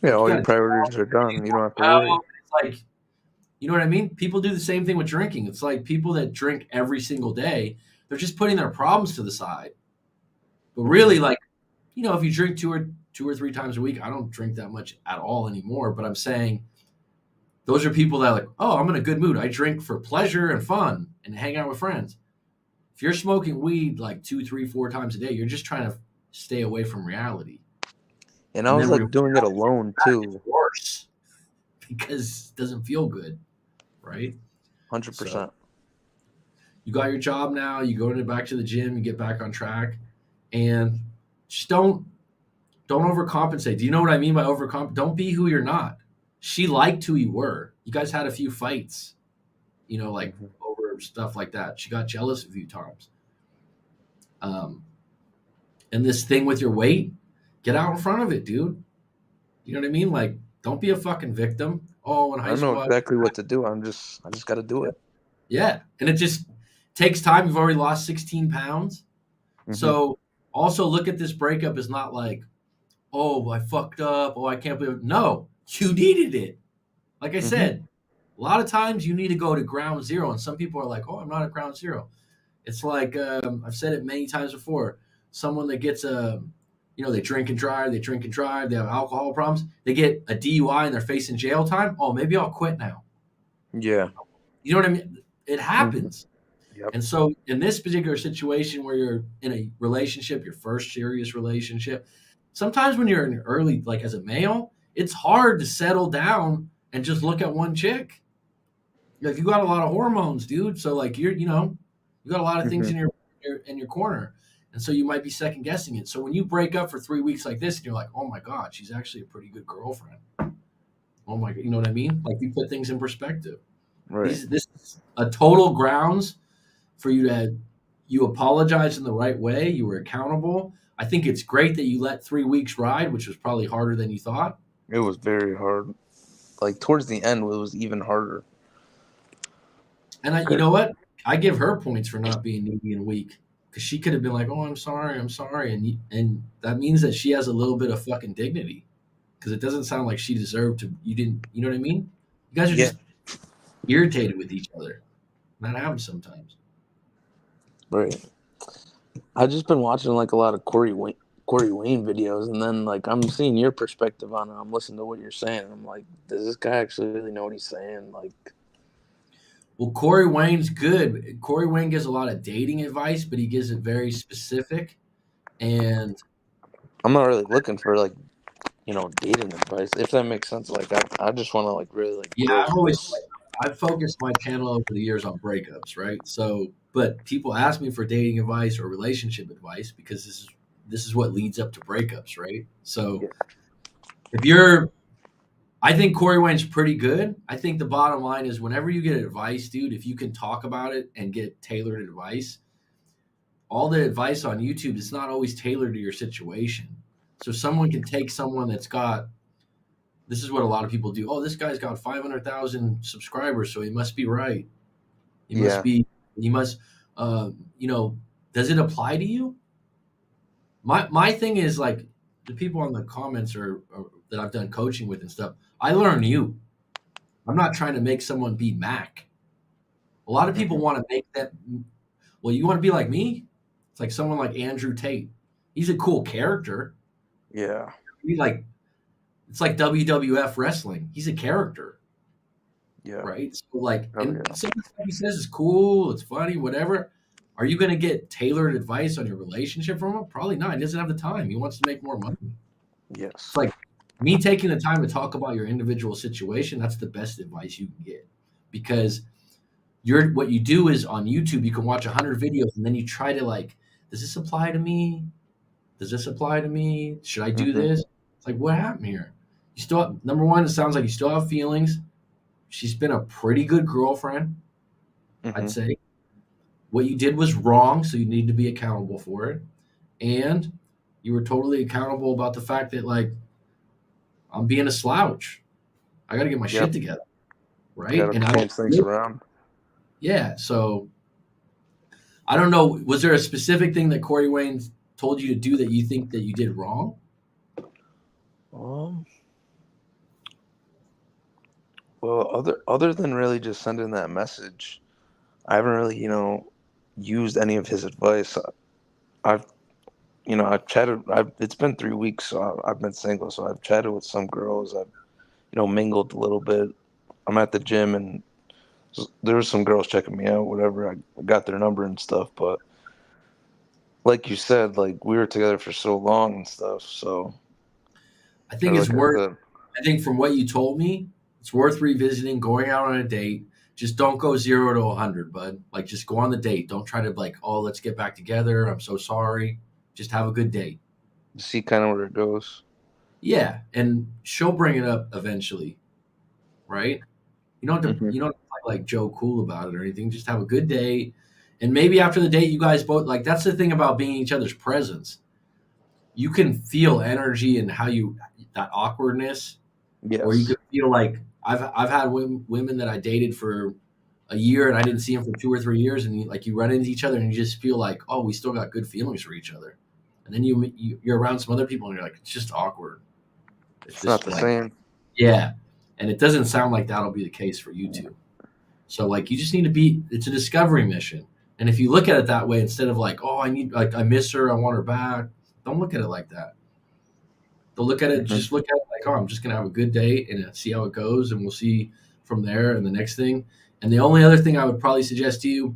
Yeah, Like you all got your a job, priorities are done. You don't have to well, worry. it's like you know what I mean? People do the same thing with drinking. It's like people that drink every single day, they're just putting their problems to the side. But Mm-hmm. really, like, if you drink two or three times a week, I don't drink that much at all anymore. But I'm saying those are people that are like, oh, I'm in a good mood. I drink for pleasure and fun and hang out with friends. If you're smoking weed like two, three, four times a day, you're just trying to stay away from reality. And I And was then like reality doing it alone gets too, worse because it doesn't feel good, right? So 100%. you got your job now, you go back to the gym, you get back on track, and just don't overcompensate. Do you know what I mean by overcomp? Don't be who you're not. She liked who you were. You guys had a few fights, like Mm-hmm. over stuff like that. She got jealous a few times. Um, and this thing with your weight, get out in front of it, dude. You know what I mean? Like, don't be a fucking victim. Oh, in high I know school, exactly what to do. I just got to do it. yeah. And it just takes time. You've already lost 16 pounds. Mm-hmm. So also look at this breakup as not like, oh, I fucked up. Oh, I can't believe it. No, you needed it. Like I Mm-hmm. said, a lot of times you need to go to ground zero. And some people are like, oh, I'm not at ground zero. It's like, I've said it many times before. Someone that gets they drink and drive, they have alcohol problems, they get a DUI and they're facing jail time. Oh, maybe I'll quit now. Yeah. You know what I mean? It Mm-hmm. happens. Yep. And so in this particular situation where you're in a relationship, your first serious relationship, sometimes when you're in early, like as a male, it's hard to settle down and just look at one chick. Like you got a lot of hormones, dude. So like you got a lot of things Mm-hmm. in your corner. And so you might be second guessing it. So when you break up for 3 weeks like this and you're like, oh my God, she's actually a pretty good girlfriend. Oh my God, you know what I mean? Like you put things in perspective. Right. This is a total grounds for you apologize in the right way. You were accountable. I think it's great that you let 3 weeks ride, which was probably harder than you thought. It was very hard. Like towards the end, it was even harder. And you 'Cause- know what? I give her points for not being needy and weak because she could have been like, "Oh, I'm sorry," and that means that she has a little bit of fucking dignity because it doesn't sound like she deserved to. You didn't. You know what I mean? You guys are Yeah. just irritated with each other. That happens sometimes. Right. I've just been watching like a lot of Corey Wayne videos, and then like I'm seeing your perspective on it. I'm listening to what you're saying. And I'm like, does this guy actually really know what he's saying? Like, Well, Corey Wayne's good. Corey Wayne gives a lot of dating advice, but he gives it very specific. And I'm not really looking for like dating advice, if that makes sense. Like, I just want to like really like yeah, grow I've always close. I've focused my channel over the years on breakups, right? So, but people ask me for dating advice or relationship advice because this is what leads up to breakups, right? So, Yeah. if you're, I think Corey Wayne's pretty good. I think the bottom line is whenever you get advice, dude, if you can talk about it and get tailored advice, all the advice on YouTube is not always tailored to your situation. So, someone can take someone that's got, this is what a lot of people do. Oh, this guy's got 500,000 subscribers, so he must be right. He must Yeah. be. He must. You know, does it apply to you? My thing is like the people on the comments or that I've done coaching with and stuff. I learn you. I'm not trying to make someone be Mac. A lot of people Hmm. want to make that. Well, you want to be like me? It's like someone like Andrew Tate. He's a cool character. Yeah. He like it's like WWF wrestling. He's a character. Yeah. Right? So like, Oh and yeah. some of the stuff he says is cool, it's funny, whatever. Are you going to get tailored advice on your relationship from him? Probably not. He doesn't have the time. He wants to make more money. It's Yes. like me taking the time to talk about your individual situation. That's the best advice you can get because you're what you do is on YouTube. You can watch 100 videos and then you try to like, does this apply to me? Does this apply to me? Should I do Hmm. this? It's like, what happened here? You still have, number one, it sounds like you still have feelings. She's been a pretty good girlfriend, I'd Hmm. say. What you did was wrong, so you need to be accountable for it. And you were totally accountable about the fact that, like, I'm being a slouch. I got to get my shit Yep. together, right? Got And to I change things don't, around. yeah. So I don't know. Was there a specific thing that Corey Wayne told you to do that you think that you did wrong? Um. Well, other than really just sending that message, I haven't really, used any of his advice. I've, I've chatted. It's been 3 weeks, so I've been single. So I've chatted with some girls. I've, mingled a little bit. I'm at the gym, and there was some girls checking me out. Whatever. I got their number and stuff. But like you said, like we were together for so long and stuff. So, I think or it's like I worth, said, I think from what you told me, it's worth revisiting, going out on a date. Just don't go 0 to 100, bud. Like, just go on the date. Don't try to, like, oh, let's get back together. I'm so sorry. Just have a good date. see kind of where it goes. Yeah, and she'll bring it up eventually, right? Hmm. You don't have to play like Joe Cool about it or anything. Just have a good date, and maybe after the date, you guys both like. That's the thing about being in each other's presence. You can feel energy and how you that awkwardness, or you Yes. could feel like I've had women that I dated for a year and I didn't see them for 2 or 3 years, and you run into each other and you just feel like, oh, we still got good feelings for each other, and then you're around some other people and you're like, it's just awkward. It's It's not just the like, same. yeah. And it doesn't sound like that'll be the case for you two. So like you just need to be it's a discovery mission. And if you look at it that way instead of like, oh, I miss her, I want her back, don't look at it like that. Don't look at it, Hmm. just look at it like, oh, I'm just gonna have a good day and see how it goes and we'll see from there and the next thing. And the only other thing I would probably suggest to you,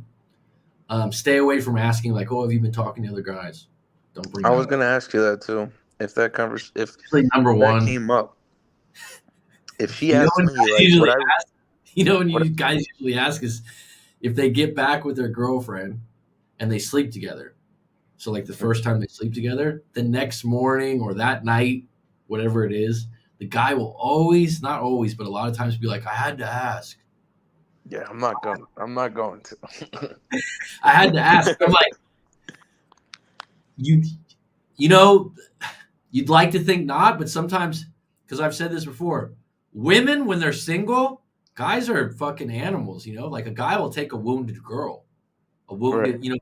stay away from asking like, oh, have you been talking to other guys? Don't bring I that was up. gonna ask you that too. If Usually number that one, came up, if she you know asked when me guys like usually what I ask you know when what you guys usually ask is if they get back with their girlfriend and they sleep together. So like the first time they sleep together, the next morning or that night, whatever it is, the guy will always, not always, but a lot of times be like, I had to ask. yeah, I'm not going to. I had to ask. I'm like, you you know, you'd like to think not, but sometimes because I've said this before, women when they're single, guys are fucking animals, Like a guy will take a wounded girl, a Right. wounded,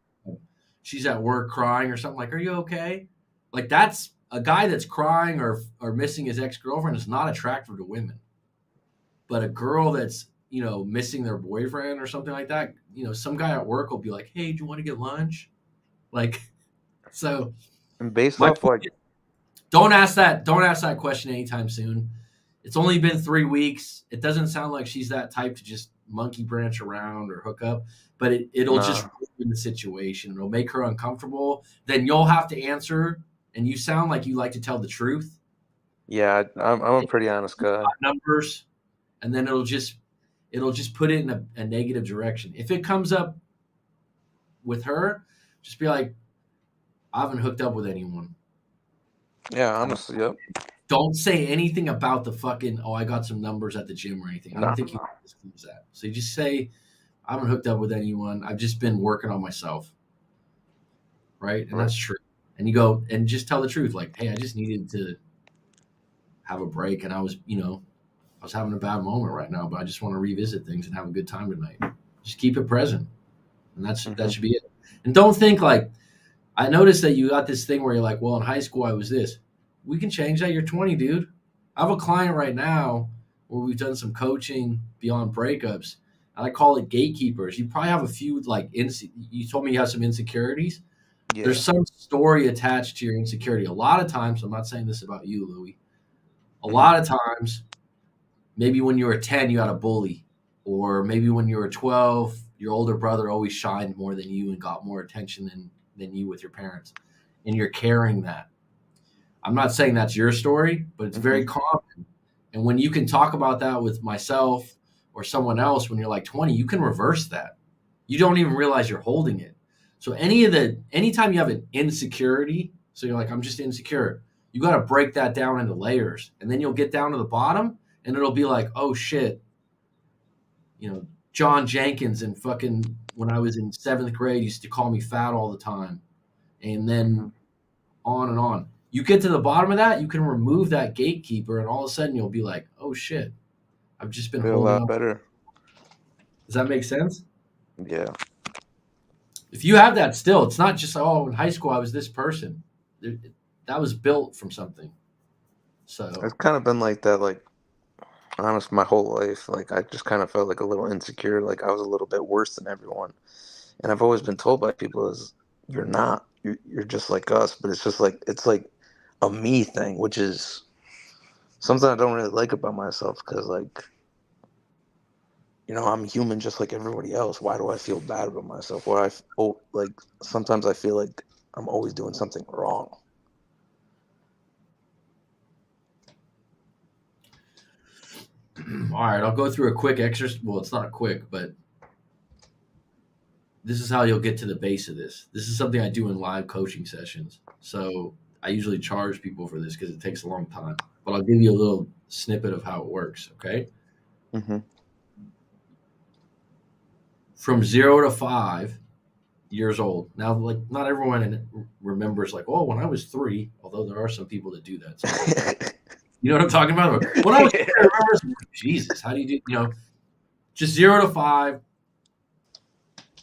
she's at work crying or something like, "Are you okay?" Like that's a guy that's crying or missing his ex girlfriend is not attractive to women, but a girl that's missing their boyfriend or something like that, some guy at work will be like, "Hey, do you want to get lunch?" Like, so And based my off point like is, don't ask that question anytime soon. It's only been 3 weeks. It doesn't sound like she's that type to just monkey branch around or hook up, but it'll just nah, ruin the situation. It'll make her uncomfortable. Then you'll have to answer, and you sound like you like to tell the truth. yeah, I'm a pretty honest guy. Numbers, and then it'll just it'll just put it in a negative direction. If it comes up with her, just be like, I haven't hooked up with anyone. Yeah, I don't, honestly, yep. don't say anything about the fucking, oh, I got some numbers at the gym or anything. I don't No, think you disclose that. So you just say, I haven't hooked up with anyone. I've just been working on myself. Right. And right. that's true. And you go and just tell the truth. Like, hey, I just needed to have a break. And I was having a bad moment right now, but I just want to revisit things and have a good time tonight. Just keep it present. And that Hmm. should be it. And don't think like, I noticed that you got this thing where you're like, well, in high school, I was this. We can change that. You're 20, dude. I have a client right now where we've done some coaching beyond breakups. And I call it gatekeepers. You probably have a few, like, you told me you have some insecurities. Yeah. There's some story attached to your insecurity. A lot of times, I'm not saying this about you, Louis. A Hmm. lot of times, maybe when you were 10, you had a bully. Or maybe when you were 12, your older brother always shined more than you and got more attention than you with your parents. And you're carrying that. I'm not saying that's your story, but it's Hmm. very common. And when you can talk about that with myself or someone else when you're like 20, you can reverse that. You don't even realize you're holding it. So anytime you have an insecurity, so you're like, I'm just insecure, you got to break that down into layers. And then you'll get down to the bottom and it'll be like, oh shit, John Jenkins and fucking when I was in seventh grade used to call me fat all the time. And Hmm. then on and on. You get to the bottom of that, you can remove that gatekeeper, and all of a sudden you'll be like, oh shit, I've just been Feel a holding lot on. better. Does that make sense? Yeah. If you have that still, it's not just, oh, in high school I was this person. That was built from something. So, It's kind of been like that, like, honest, my whole life. Like, I just kind of felt like a little insecure, like I was a little bit worse than everyone. And I've always been told by people is, you're not. You're just like us. But it's like a me thing, which is something I don't really like about myself because, like, I'm human just like everybody else. Why do I feel bad about myself? Like, sometimes I feel like I'm always doing something wrong. all right, I'll go through a quick exercise. Well, it's not a quick, but this is how you'll get to the base of this. This is something I do in live coaching sessions. So, I usually charge people for this because it takes a long time. But I'll give you a little snippet of how it works, okay? Hmm. From 0 to 5 years old. Now, like, not everyone remembers, like, oh, when I was 3, although there are some people that do that sometimes, right? You know what I'm talking about? When I was 3, I Yeah. remember, Jesus, how do you do, just 0 to 5,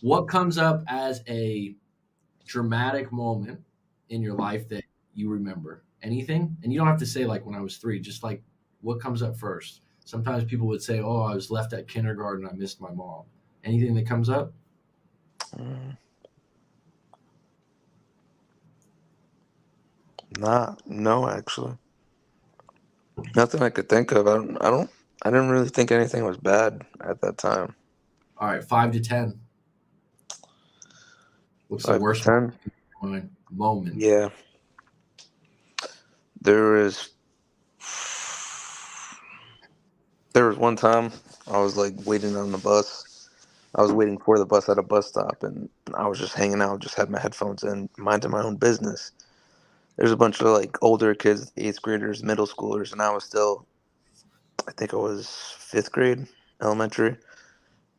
what comes up as a dramatic moment in your life that you remember? Anything? And you don't have to say, like, when I was 3, just like what comes up first. Sometimes people would say, oh, I was left at kindergarten, I missed my mom. Anything that comes up? No, actually, nothing I could think of. I didn't really think anything was bad at that time. All right, 5 to 10. What's the Five to worst ten. moment? Yeah, there was there was one time I was like waiting on the bus. I was waiting for the bus at a bus stop, and I was just hanging out, just had my headphones in, minding my own business. There's a bunch of like older kids, eighth graders, middle schoolers, and I was still, I think I was fifth grade, elementary.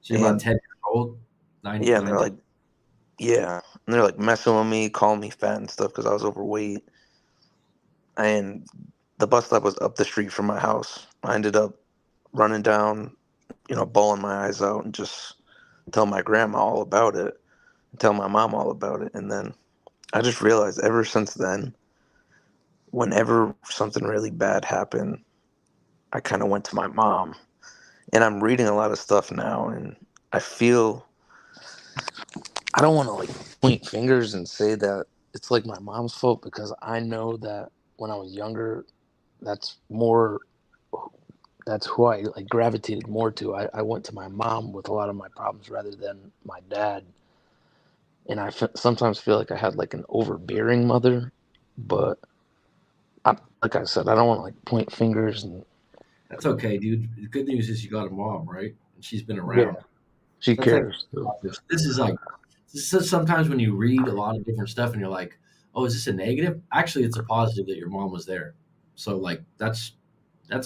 So you're about And 10 years old, nine, yeah, and nine, they're 10. like, yeah, and they're like messing with me, calling me fat and stuff because I was overweight. And the bus stop was up the street from my house. I ended up running down, bawling my eyes out and just tell my grandma all about it, tell my mom all about it. And then I just realized ever since then, whenever something really bad happened, I kind of went to my mom. And I'm reading a lot of stuff now, and I feel I don't want to like point fingers and say that it's like my mom's fault because I know that when I was younger, that's more that's who I like gravitated more to. I went to my mom with a lot of my problems rather than my dad, and sometimes feel like I had like an overbearing mother, but like I said, I don't want to like point fingers and That's okay, dude. The good news is you got a mom, right? and she's been Yeah, around. she So that's like cares too. positive. This is sometimes when you read a lot of different stuff and you're like, oh, is this a negative? Actually, it's a positive that your mom was there. So like that's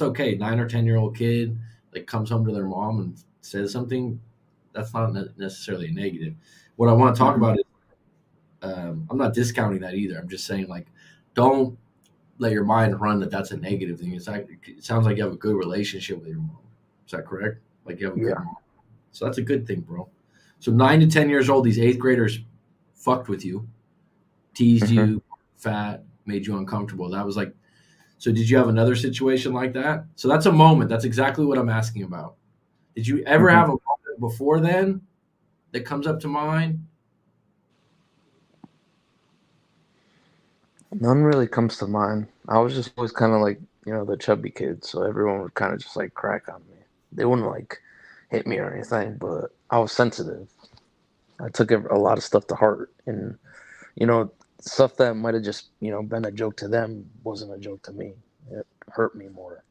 okay. 9 or 10 year old kid like comes home to their mom and says something. That's not necessarily a negative. What I want to talk Hmm. about is I'm not discounting that either. I'm just saying like don't let your mind run that that's a negative thing. It's like it sounds like you have a good relationship with your mom. Is that correct? Like you have a good Yeah. mom. So that's a good thing, bro. So 9 to 10 years old, these eighth graders fucked with you, teased Hmm. you, fat, made you uncomfortable. That was like so did you have another situation like that? So that's a moment. That's exactly what I'm asking about. Did you ever Hmm. have a moment before then that comes up to mind? None really comes to mind. I was just always kind of like, the chubby kid, so everyone would kind of just like crack on me. They wouldn't like hit me or anything, but I was sensitive. I took a lot of stuff to heart, and you know, stuff that might have just been a joke to them wasn't a joke to me. It hurt me more.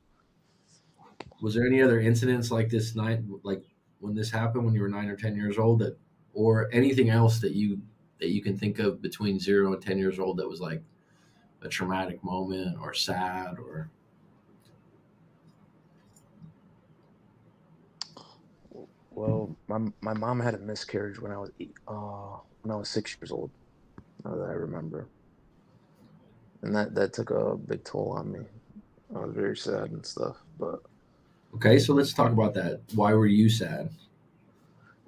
Was there any other incidents like this night, like when this happened when you were 9 or 10 years old, that, or anything else that you can think of between 0 and 10 years old that was like a traumatic moment or sad or Well, my mom had a miscarriage when I was 6 years old. Now that I remember, and that took a big toll on me. I was very sad and stuff, but okay? So let's talk about that. Why were you sad?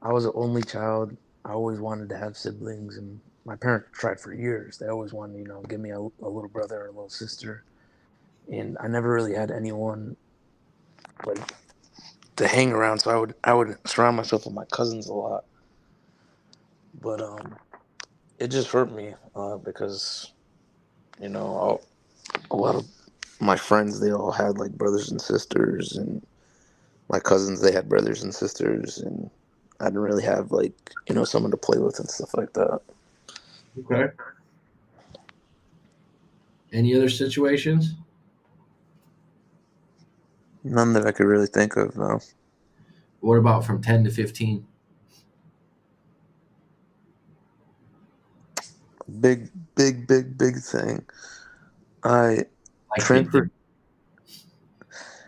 I was an only child. I always wanted to have siblings, and my parents tried for years. They always wanted, give me a little brother or a little sister, and I never really had anyone like to hang around. So I would surround myself with my cousins a lot, but it just hurt me because a lot of my friends they all had like brothers and sisters, and my cousins they had brothers and sisters, and I didn't really have like someone to play with and stuff like that. Okay. Any other situations? None that I could really think of. No. What about from 10 to 15? Big, big, big, big thing. I Like big transferred. thing.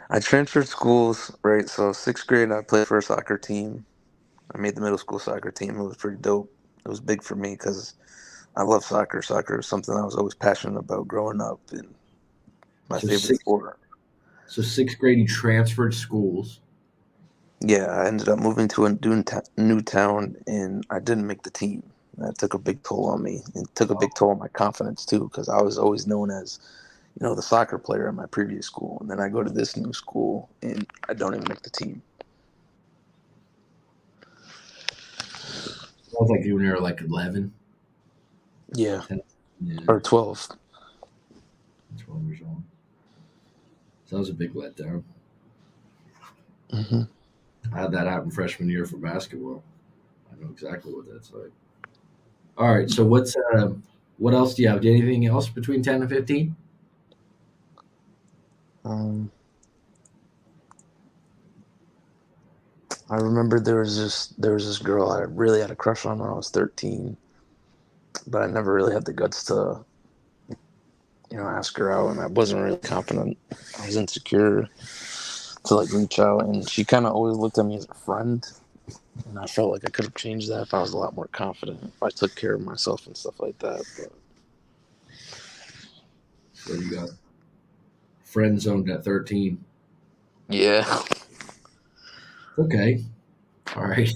I transferred schools. Right, so sixth grade, I played for a soccer team. I made the middle school soccer team. It was pretty dope. It was big for me because I love soccer. Soccer was something I was always passionate about growing up, and my So favorite six sport. so sixth grade you transferred schools. Yeah, I ended up moving to a new town, and I didn't make the team. That took a big toll on me, and took a big toll on my confidence too, because I was always known as the soccer player at my previous school, and then I go to this new school and I don't even make the team. Sounds like you when you were like 11, Yeah, 10, yeah, or 12. 12 years old. So that was a big letdown. Hmm. I had that happen freshman year for basketball. I know exactly what that's like. All right, so what else do you have? Do you have anything else between 10 and 15? Um, I remember there was this girl I really had a crush on when I was 13, but I never really had the guts to ask her out, and I wasn't really confident. I was insecure to like reach out, and she kind of always looked at me as a friend, and I felt like I could have changed that if I was a lot more confident, if I took care of myself and stuff like that. But So you got friend zoned at 13. yeah. Okay. All right.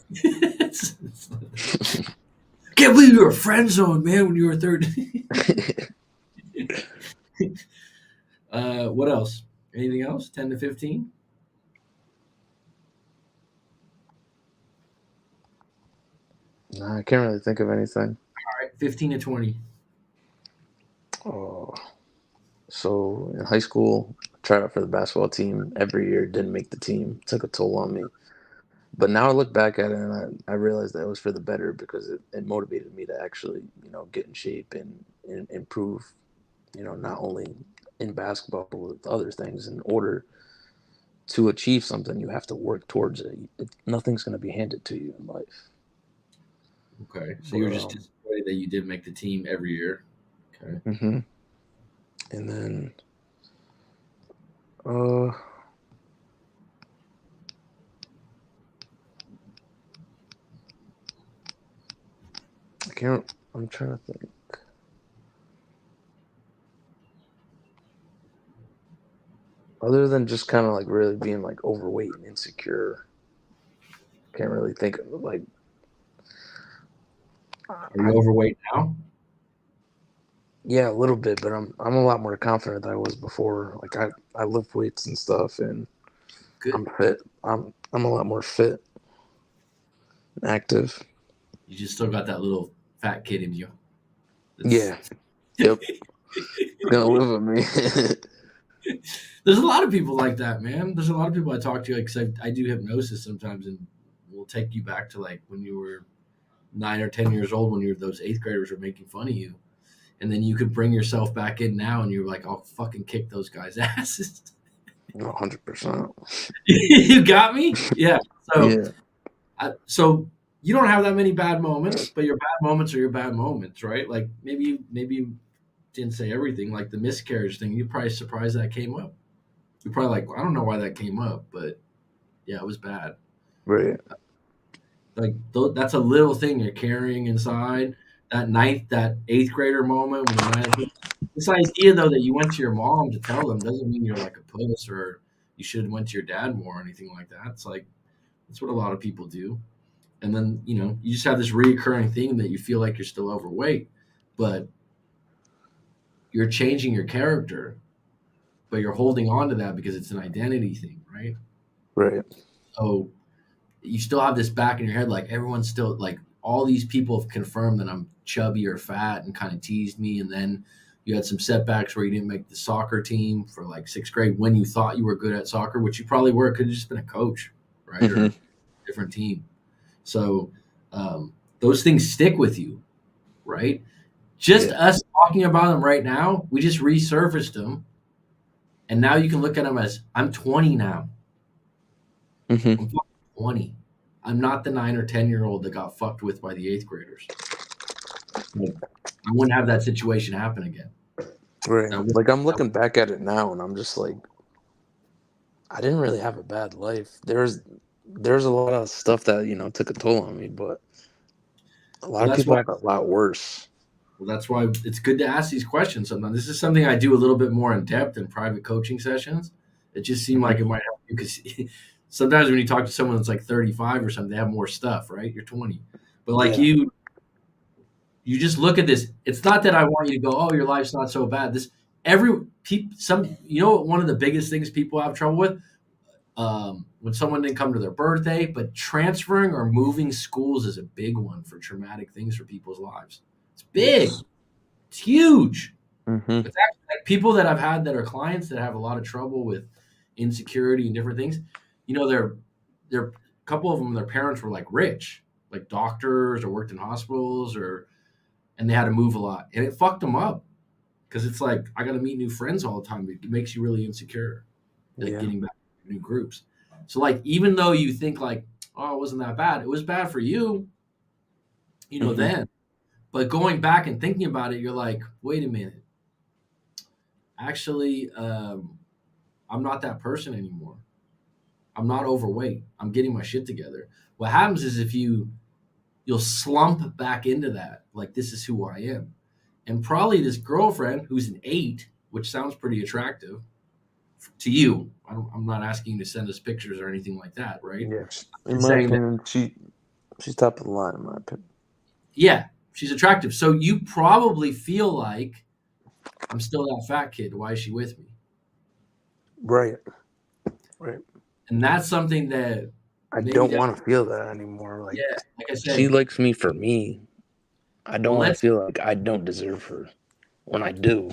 Can't believe you were friend zoned, man, when you were 13. What else? Anything else? 10 to 15? Nah, I can't really think of anything. All right, 15 to 20. Oh, so in high school, I tried out for the basketball team every year, didn't make the team, took a toll on me. But now I look back at it and I realized that it was for the better because it motivated me to actually, get in shape and improve, not only in basketball, but with other things in order to achieve something, you have to work towards it. Nothing's going to be handed to you in life. Okay, so you're But just disappointed that you did make the team every year. Okay. hmm and then uh, I can't. I'm trying to think. Other than just kind of like really being like overweight and insecure, can't really think of like Are I you overweight now? yeah, a little bit, but I'm a lot more confident than I was before. Like I lift weights and stuff, and Good. I'm fit. I'm a lot more fit and active. You just still got that little fat kid in you. It's Yeah. Yep. It's gonna live with me. there's a lot of people like that, man. There's a lot of people I talk to, because I do hypnosis sometimes, and we'll take you back to like when you were 9 or 10 years old, when those eighth graders were making fun of you, and then you could bring yourself back in now, and you're like, I'll fucking kick those guys' asses. 100%. You got me? Yeah. So, Yeah. so you don't have that many bad moments, but your bad moments are your bad moments, right? Like maybe you didn't say everything, like the miscarriage thing. You're probably surprised that came up. You're probably like, I don't know why that came up, but yeah, it was bad. Right. Like that's a little thing you're carrying inside. That eighth grader moment when the ninth. This idea though that you went to your mom to tell them doesn't mean you're like a puss, or you should have went to your dad more or anything like that. It's like that's what a lot of people do. And then you just have this reoccurring thing that you feel like you're still overweight, but you're changing your character, but you're holding on to that because it's an identity thing, right? Right. So you still have this back in your head, like everyone's still like all these people have confirmed that I'm chubby or fat and kind of teased me, and then you had some setbacks where you didn't make the soccer team for like sixth grade when you thought you were good at soccer, which you probably were. Could have just been a coach, right, or hmm a different team. So those things stick with you, right? Just Yeah. us talking about them right now, we just resurfaced them, and now you can look at them as I'm 20 now. hmm I'm fucking 20. I'm not the 9 or 10-year-old that got fucked with by the eighth graders. Like, I wouldn't have that situation happen again. Right. That would, Like I'm that looking back at it now, and I'm just like, I didn't really have a bad life. There's a lot of stuff that took a toll on me, but a lot well, of that's people why. have it a lot worse. Well, that's why it's good to ask these questions sometimes. This is something I do a little bit more in depth in private coaching sessions. It just seemed hmm like it might help you because sometimes when you talk to someone that's like 35 or something, they have more stuff, right? You're 20, but like Yeah. you just look at this. It's not that I want you to go, oh, your life's not so bad. This every people some one of the biggest things people have trouble with, when someone didn't come to their birthday, but transferring or moving schools is a big one for traumatic things for people's lives. It's big. Yes. It's huge. hmm It's actually like people that I've had that are clients that have a lot of trouble with insecurity and different things. They're a couple of them. Their parents were like rich, like doctors or worked in hospitals, and they had to move a lot, and it fucked them up because it's like I got to meet new friends all the time. It makes you really insecure, like Yeah. getting back to new groups. So like even though you think like, oh, it wasn't that bad, it was bad for you, hmm then. But going back and thinking about it, you're like, wait a minute, actually, I'm not that person anymore. I'm not overweight. I'm getting my shit together. What happens is if you'll slump back into that, like this is who I am. And probably this girlfriend who's an 8, which sounds pretty attractive to you. I'm not asking you to send us pictures or anything like that, right? Yes. I'm In my saying that, opinion, she's top of the line in my opinion. yeah, she's attractive. So you probably feel like I'm still that fat kid. Why is she with me? Right. Right. And that's something that I maybe don't that, want to feel that anymore. Like yeah, like I she said, likes me for me. I don't well, want to feel like I don't deserve her when I do.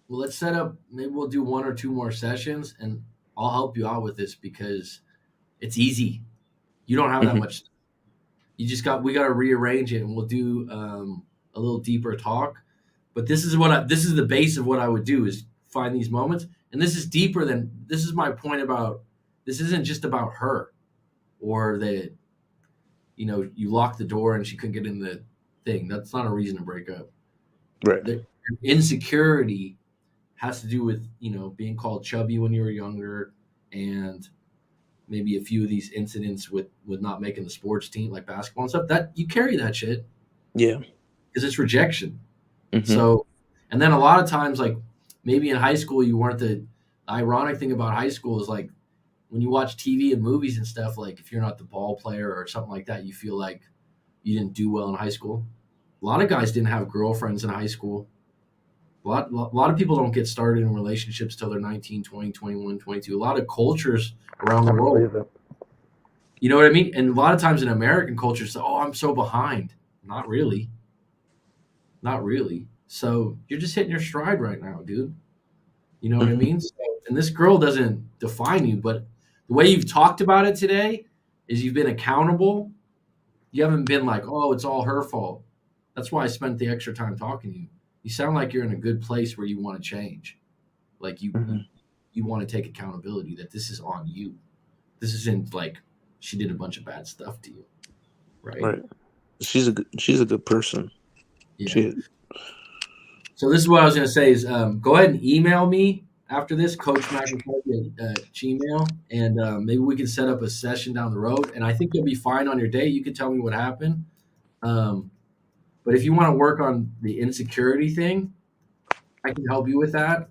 let's set up. Maybe we'll do one or two more sessions, and I'll help you out with this because it's easy. You don't have that hmm much. We got to rearrange it, and we'll do a little deeper talk. But this is the base of what I would do is find these moments And this is deeper than this is my point about this isn't just about her or that you locked the door and she couldn't get in the thing. That's not a reason to break up. Right. The insecurity has to do with being called chubby when you were younger, and maybe a few of these incidents with not making the sports team, like basketball and stuff. That you carry that shit Yeah. because it's rejection. Mm-hmm. So, and then a lot of times, like maybe in high school, you weren't the ironic thing about high school is like when you watch TV and movies and stuff, like if you're not the ball player or something like that, you feel like you didn't do well in high school. A lot of guys didn't have girlfriends in high school. A lot of people don't get started in relationships till they're 19, 20, 21, 22. A lot of cultures around the I world, believe it. you know what I mean? And a lot of times in American culture, it's, oh, I'm so behind. Not really. Not really. So you're just hitting your stride right now, dude. You know what I Mm-hmm. mean? So, and this girl doesn't define you, but the way you've talked about it today is you've been accountable. You haven't been like, oh, it's all her fault. That's why I spent the extra time talking to you. You sound like you're in a good place where you want to change. Like Mm-hmm. you want to take accountability that this is on you. This isn't like she did a bunch of bad stuff to you, right? Right. She's a good person. Yeah. She is. So this is what I was going to say is go ahead and email me after this, Coach McCarthy at Gmail, and maybe we can set up a session down the road. And I think you'll be fine on your day. You can tell me what happened. Um, but if you want to work on the insecurity thing, I can help you with that.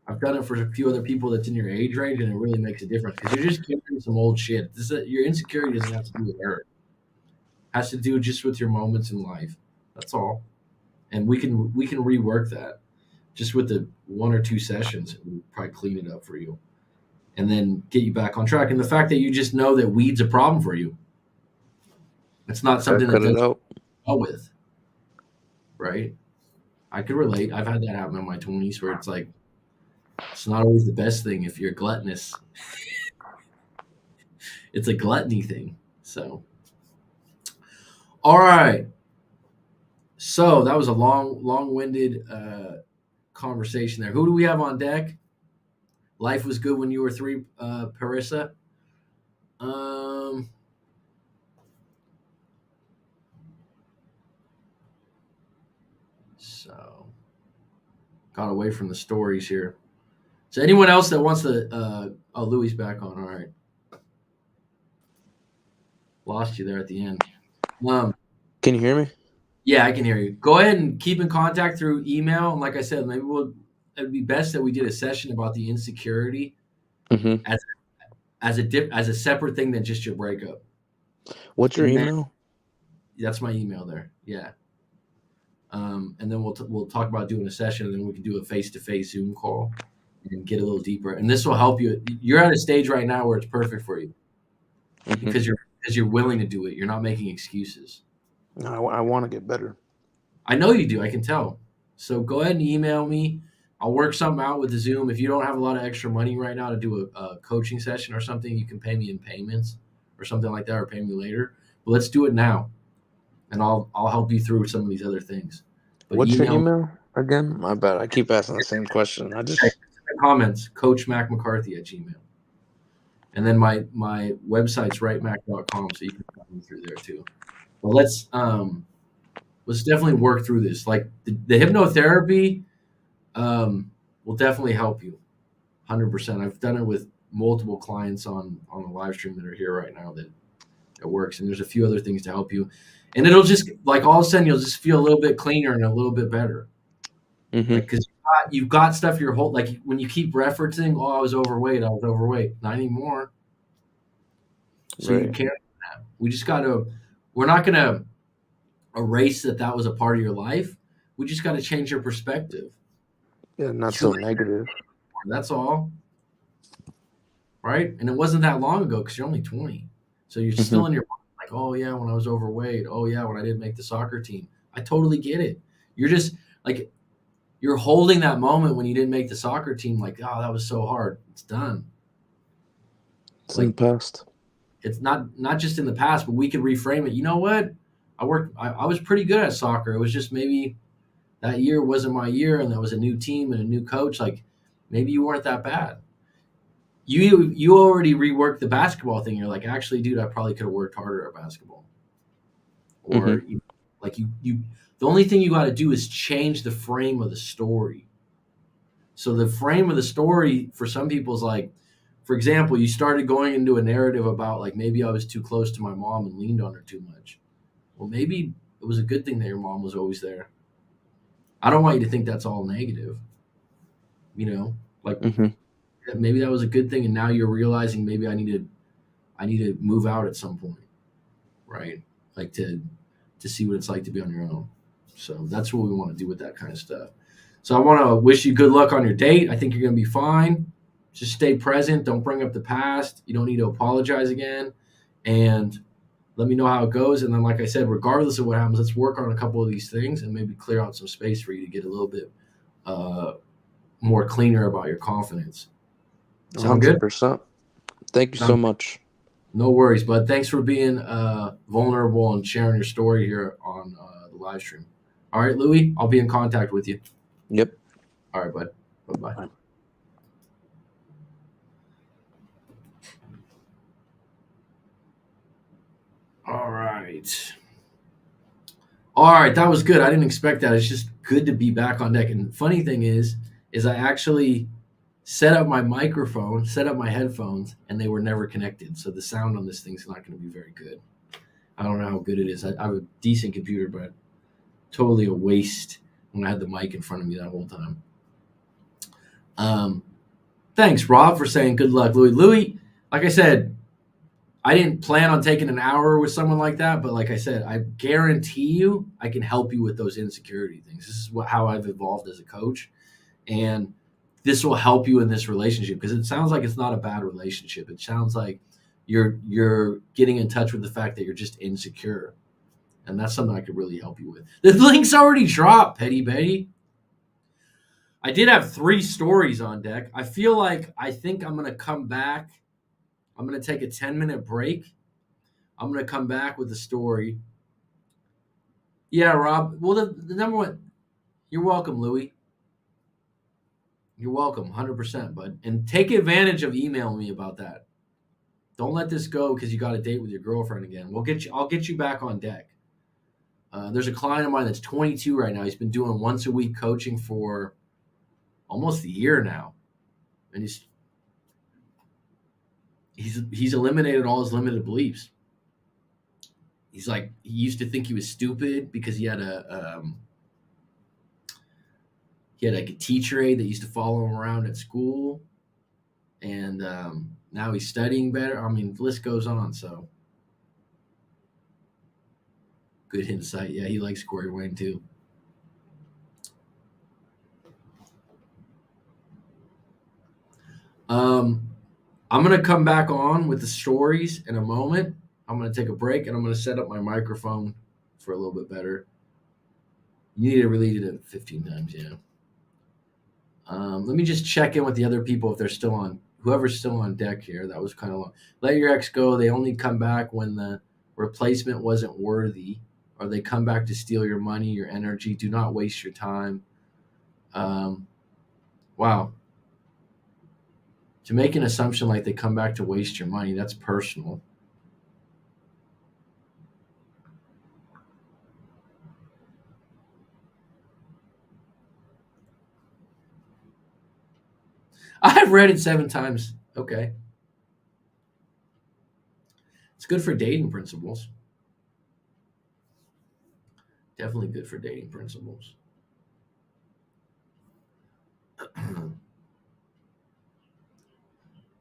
I've done it for a few other people that's in your age range, and it really makes a difference because you're just carrying some old shit. Your insecurity doesn't have to do with her; it has to do just with your moments in life. That's all, and we can rework that just with the one or two sessions. We'll probably clean it up for you, and then get you back on track. And the fact that you just know that weed's a problem for you, it's not Gotta something that cut it doesn't out. well with, right? I could relate. I've had that happen in my 20s where it's like it's not always the best thing if you're gluttonous. It's a gluttony thing. So, all right. So that was a long-winded conversation there. Who do we have on deck? Life was good when you were three, Parissa. Um, so got away from the stories here. So anyone else that wants to? Oh, Louis back on. All right, lost you there at the end. Um, Can you hear me? yeah, I can hear you. Go ahead and keep in contact through email. And like I said, maybe we'll. It'd be best that we did a session about the insecurity Mm-hmm. as as a separate thing than just your breakup. What's your And then email? that's my email there. Yeah. And then we'll talk about doing a session, and then we can do a face to face Zoom call and get a little deeper. And this will help you. You're at a stage right now where it's perfect for you Mm-hmm. because you're willing to do it. You're not making excuses. No, I want to get better. I know you do. I can tell. So go ahead and email me. I'll work something out with the Zoom. If you don't have a lot of extra money right now to do a coaching session or something, you can pay me in payments or something like that, or pay me later. But let's do it now, and I'll help you through some of these other things. But What's your email me email again? My bad. I keep asking the same question. I in just the comments, Coach Mac McCarthy at Gmail. And then my website's rightmac.com, so you can find me through there too. Well, let's definitely work through this. Like the hypnotherapy will definitely help you, 100%. I've done it with multiple clients on the live stream that are here right now that it works, and there's a few other things to help you, and it'll just like all of a sudden you'll just feel a little bit cleaner and a little bit better, mm-hmm. like because you've got stuff your whole like when you keep referencing, oh, I was overweight, not anymore. So you Right. can't. We just got to. We're not going to erase that was a part of your life. We just got to change your perspective. Yeah, not You're so negative. that's all, right? And it wasn't that long ago because you're only 20, so you're Mm-hmm. still in your mind like, oh yeah, when I was overweight. Oh yeah, when I didn't make the soccer team. I totally get it. You're just like you're holding that moment when you didn't make the soccer team. Like, oh, that was so hard. It's done. It's in the Like past. it's not just in the past, but we could reframe it. You know what? I was pretty good at soccer. It was just maybe that year wasn't my year, and that was a new team and a new coach. Like Maybe you weren't that bad. You already reworked the basketball thing. You're like, actually, dude, I probably could have worked harder at basketball. Mm-hmm. Or you the only thing you got to do is change the frame of the story. So the frame of the story for some people is like, for example, you started going into a narrative about like maybe I was too close to my mom and leaned on her too much. Well, maybe it was a good thing that your mom was always there. I don't want you to think that's all negative. Like Mm-hmm. maybe that was a good thing, and now you're realizing maybe I need to move out at some point, right? Like to see what it's like to be on your own. So that's what we want to do with that kind of stuff. So I want to wish you good luck on your date. I think you're going to be fine. Just stay present. Don't bring up the past. You don't need to apologize again. And let me know how it goes. And then, like I said, regardless of what happens, let's work on a couple of these things and maybe clear out some space for you to get a little bit uh, more cleaner about your confidence. Sound good? 100%. Thank you so Sound much. No worries, bud. Thanks for being vulnerable and sharing your story here on the live stream. All right, Louie, I'll be in contact with you. Yep. All right, bud. Bye-bye. Bye. All right. All right, that was good. I didn't expect that. It's just good to be back on deck. And the funny thing is I actually set up my microphone, set up my headphones, and they were never connected. So the sound on this thing's not going to be very good. I don't know how good it is. I have a decent computer, but totally a waste when I had the mic in front of me that whole time. Thanks, Rob, for saying good luck, Louie. Louie, like I said, I didn't plan on taking an hour with someone like that, but like I said, I guarantee you I can help you with those insecurity things. This is how I've evolved as a coach, and this will help you in this relationship because it sounds like it's not a bad relationship. It sounds like you're getting in touch with the fact that you're just insecure, and that's something I could really help you with. The link's already dropped, Petty Betty. I did have 3 stories on deck. I think I'm going to come back. I'm going to take a 10-minute break. I'm going to come back with a story. Yeah, Rob. Well, the number one, you're welcome, Louie. You're welcome, 100%, bud. And take advantage of emailing me about that. Don't let this go because you got a date with your girlfriend again. I'll get you back on deck. There's a client of mine that's 22 right now. He's been doing once a week coaching for almost a year now, and he's eliminated all his limited beliefs. He's like, he used to think he was stupid because he had like a teacher aide that used to follow him around at school, and now he's studying better. I mean, the list goes on. So good insight. Yeah, he likes Corey Wayne too. I'm going to come back on with the stories in a moment. I'm going to take a break, and I'm going to set up my microphone for a little bit better. You need to read it 15 times, yeah. Let me just check in with the other people if they're still on. Whoever's still on deck here, that was kind of long. Let your ex go. They only come back when the replacement wasn't worthy, or they come back to steal your money, your energy. Do not waste your time. Wow. To make an assumption like they come back to waste your money, that's personal. I've read it 7 times. Okay. It's good for dating principles. Definitely good for dating principles.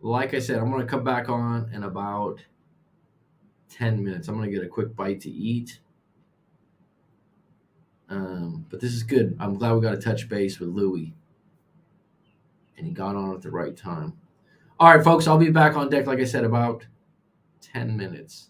Like I said, I'm going to come back on in about 10 minutes. I'm going to get a quick bite to eat. But this is good. I'm glad we got to touch base with Louie. And he got on at the right time. All right, folks, I'll be back on deck, like I said, about 10 minutes.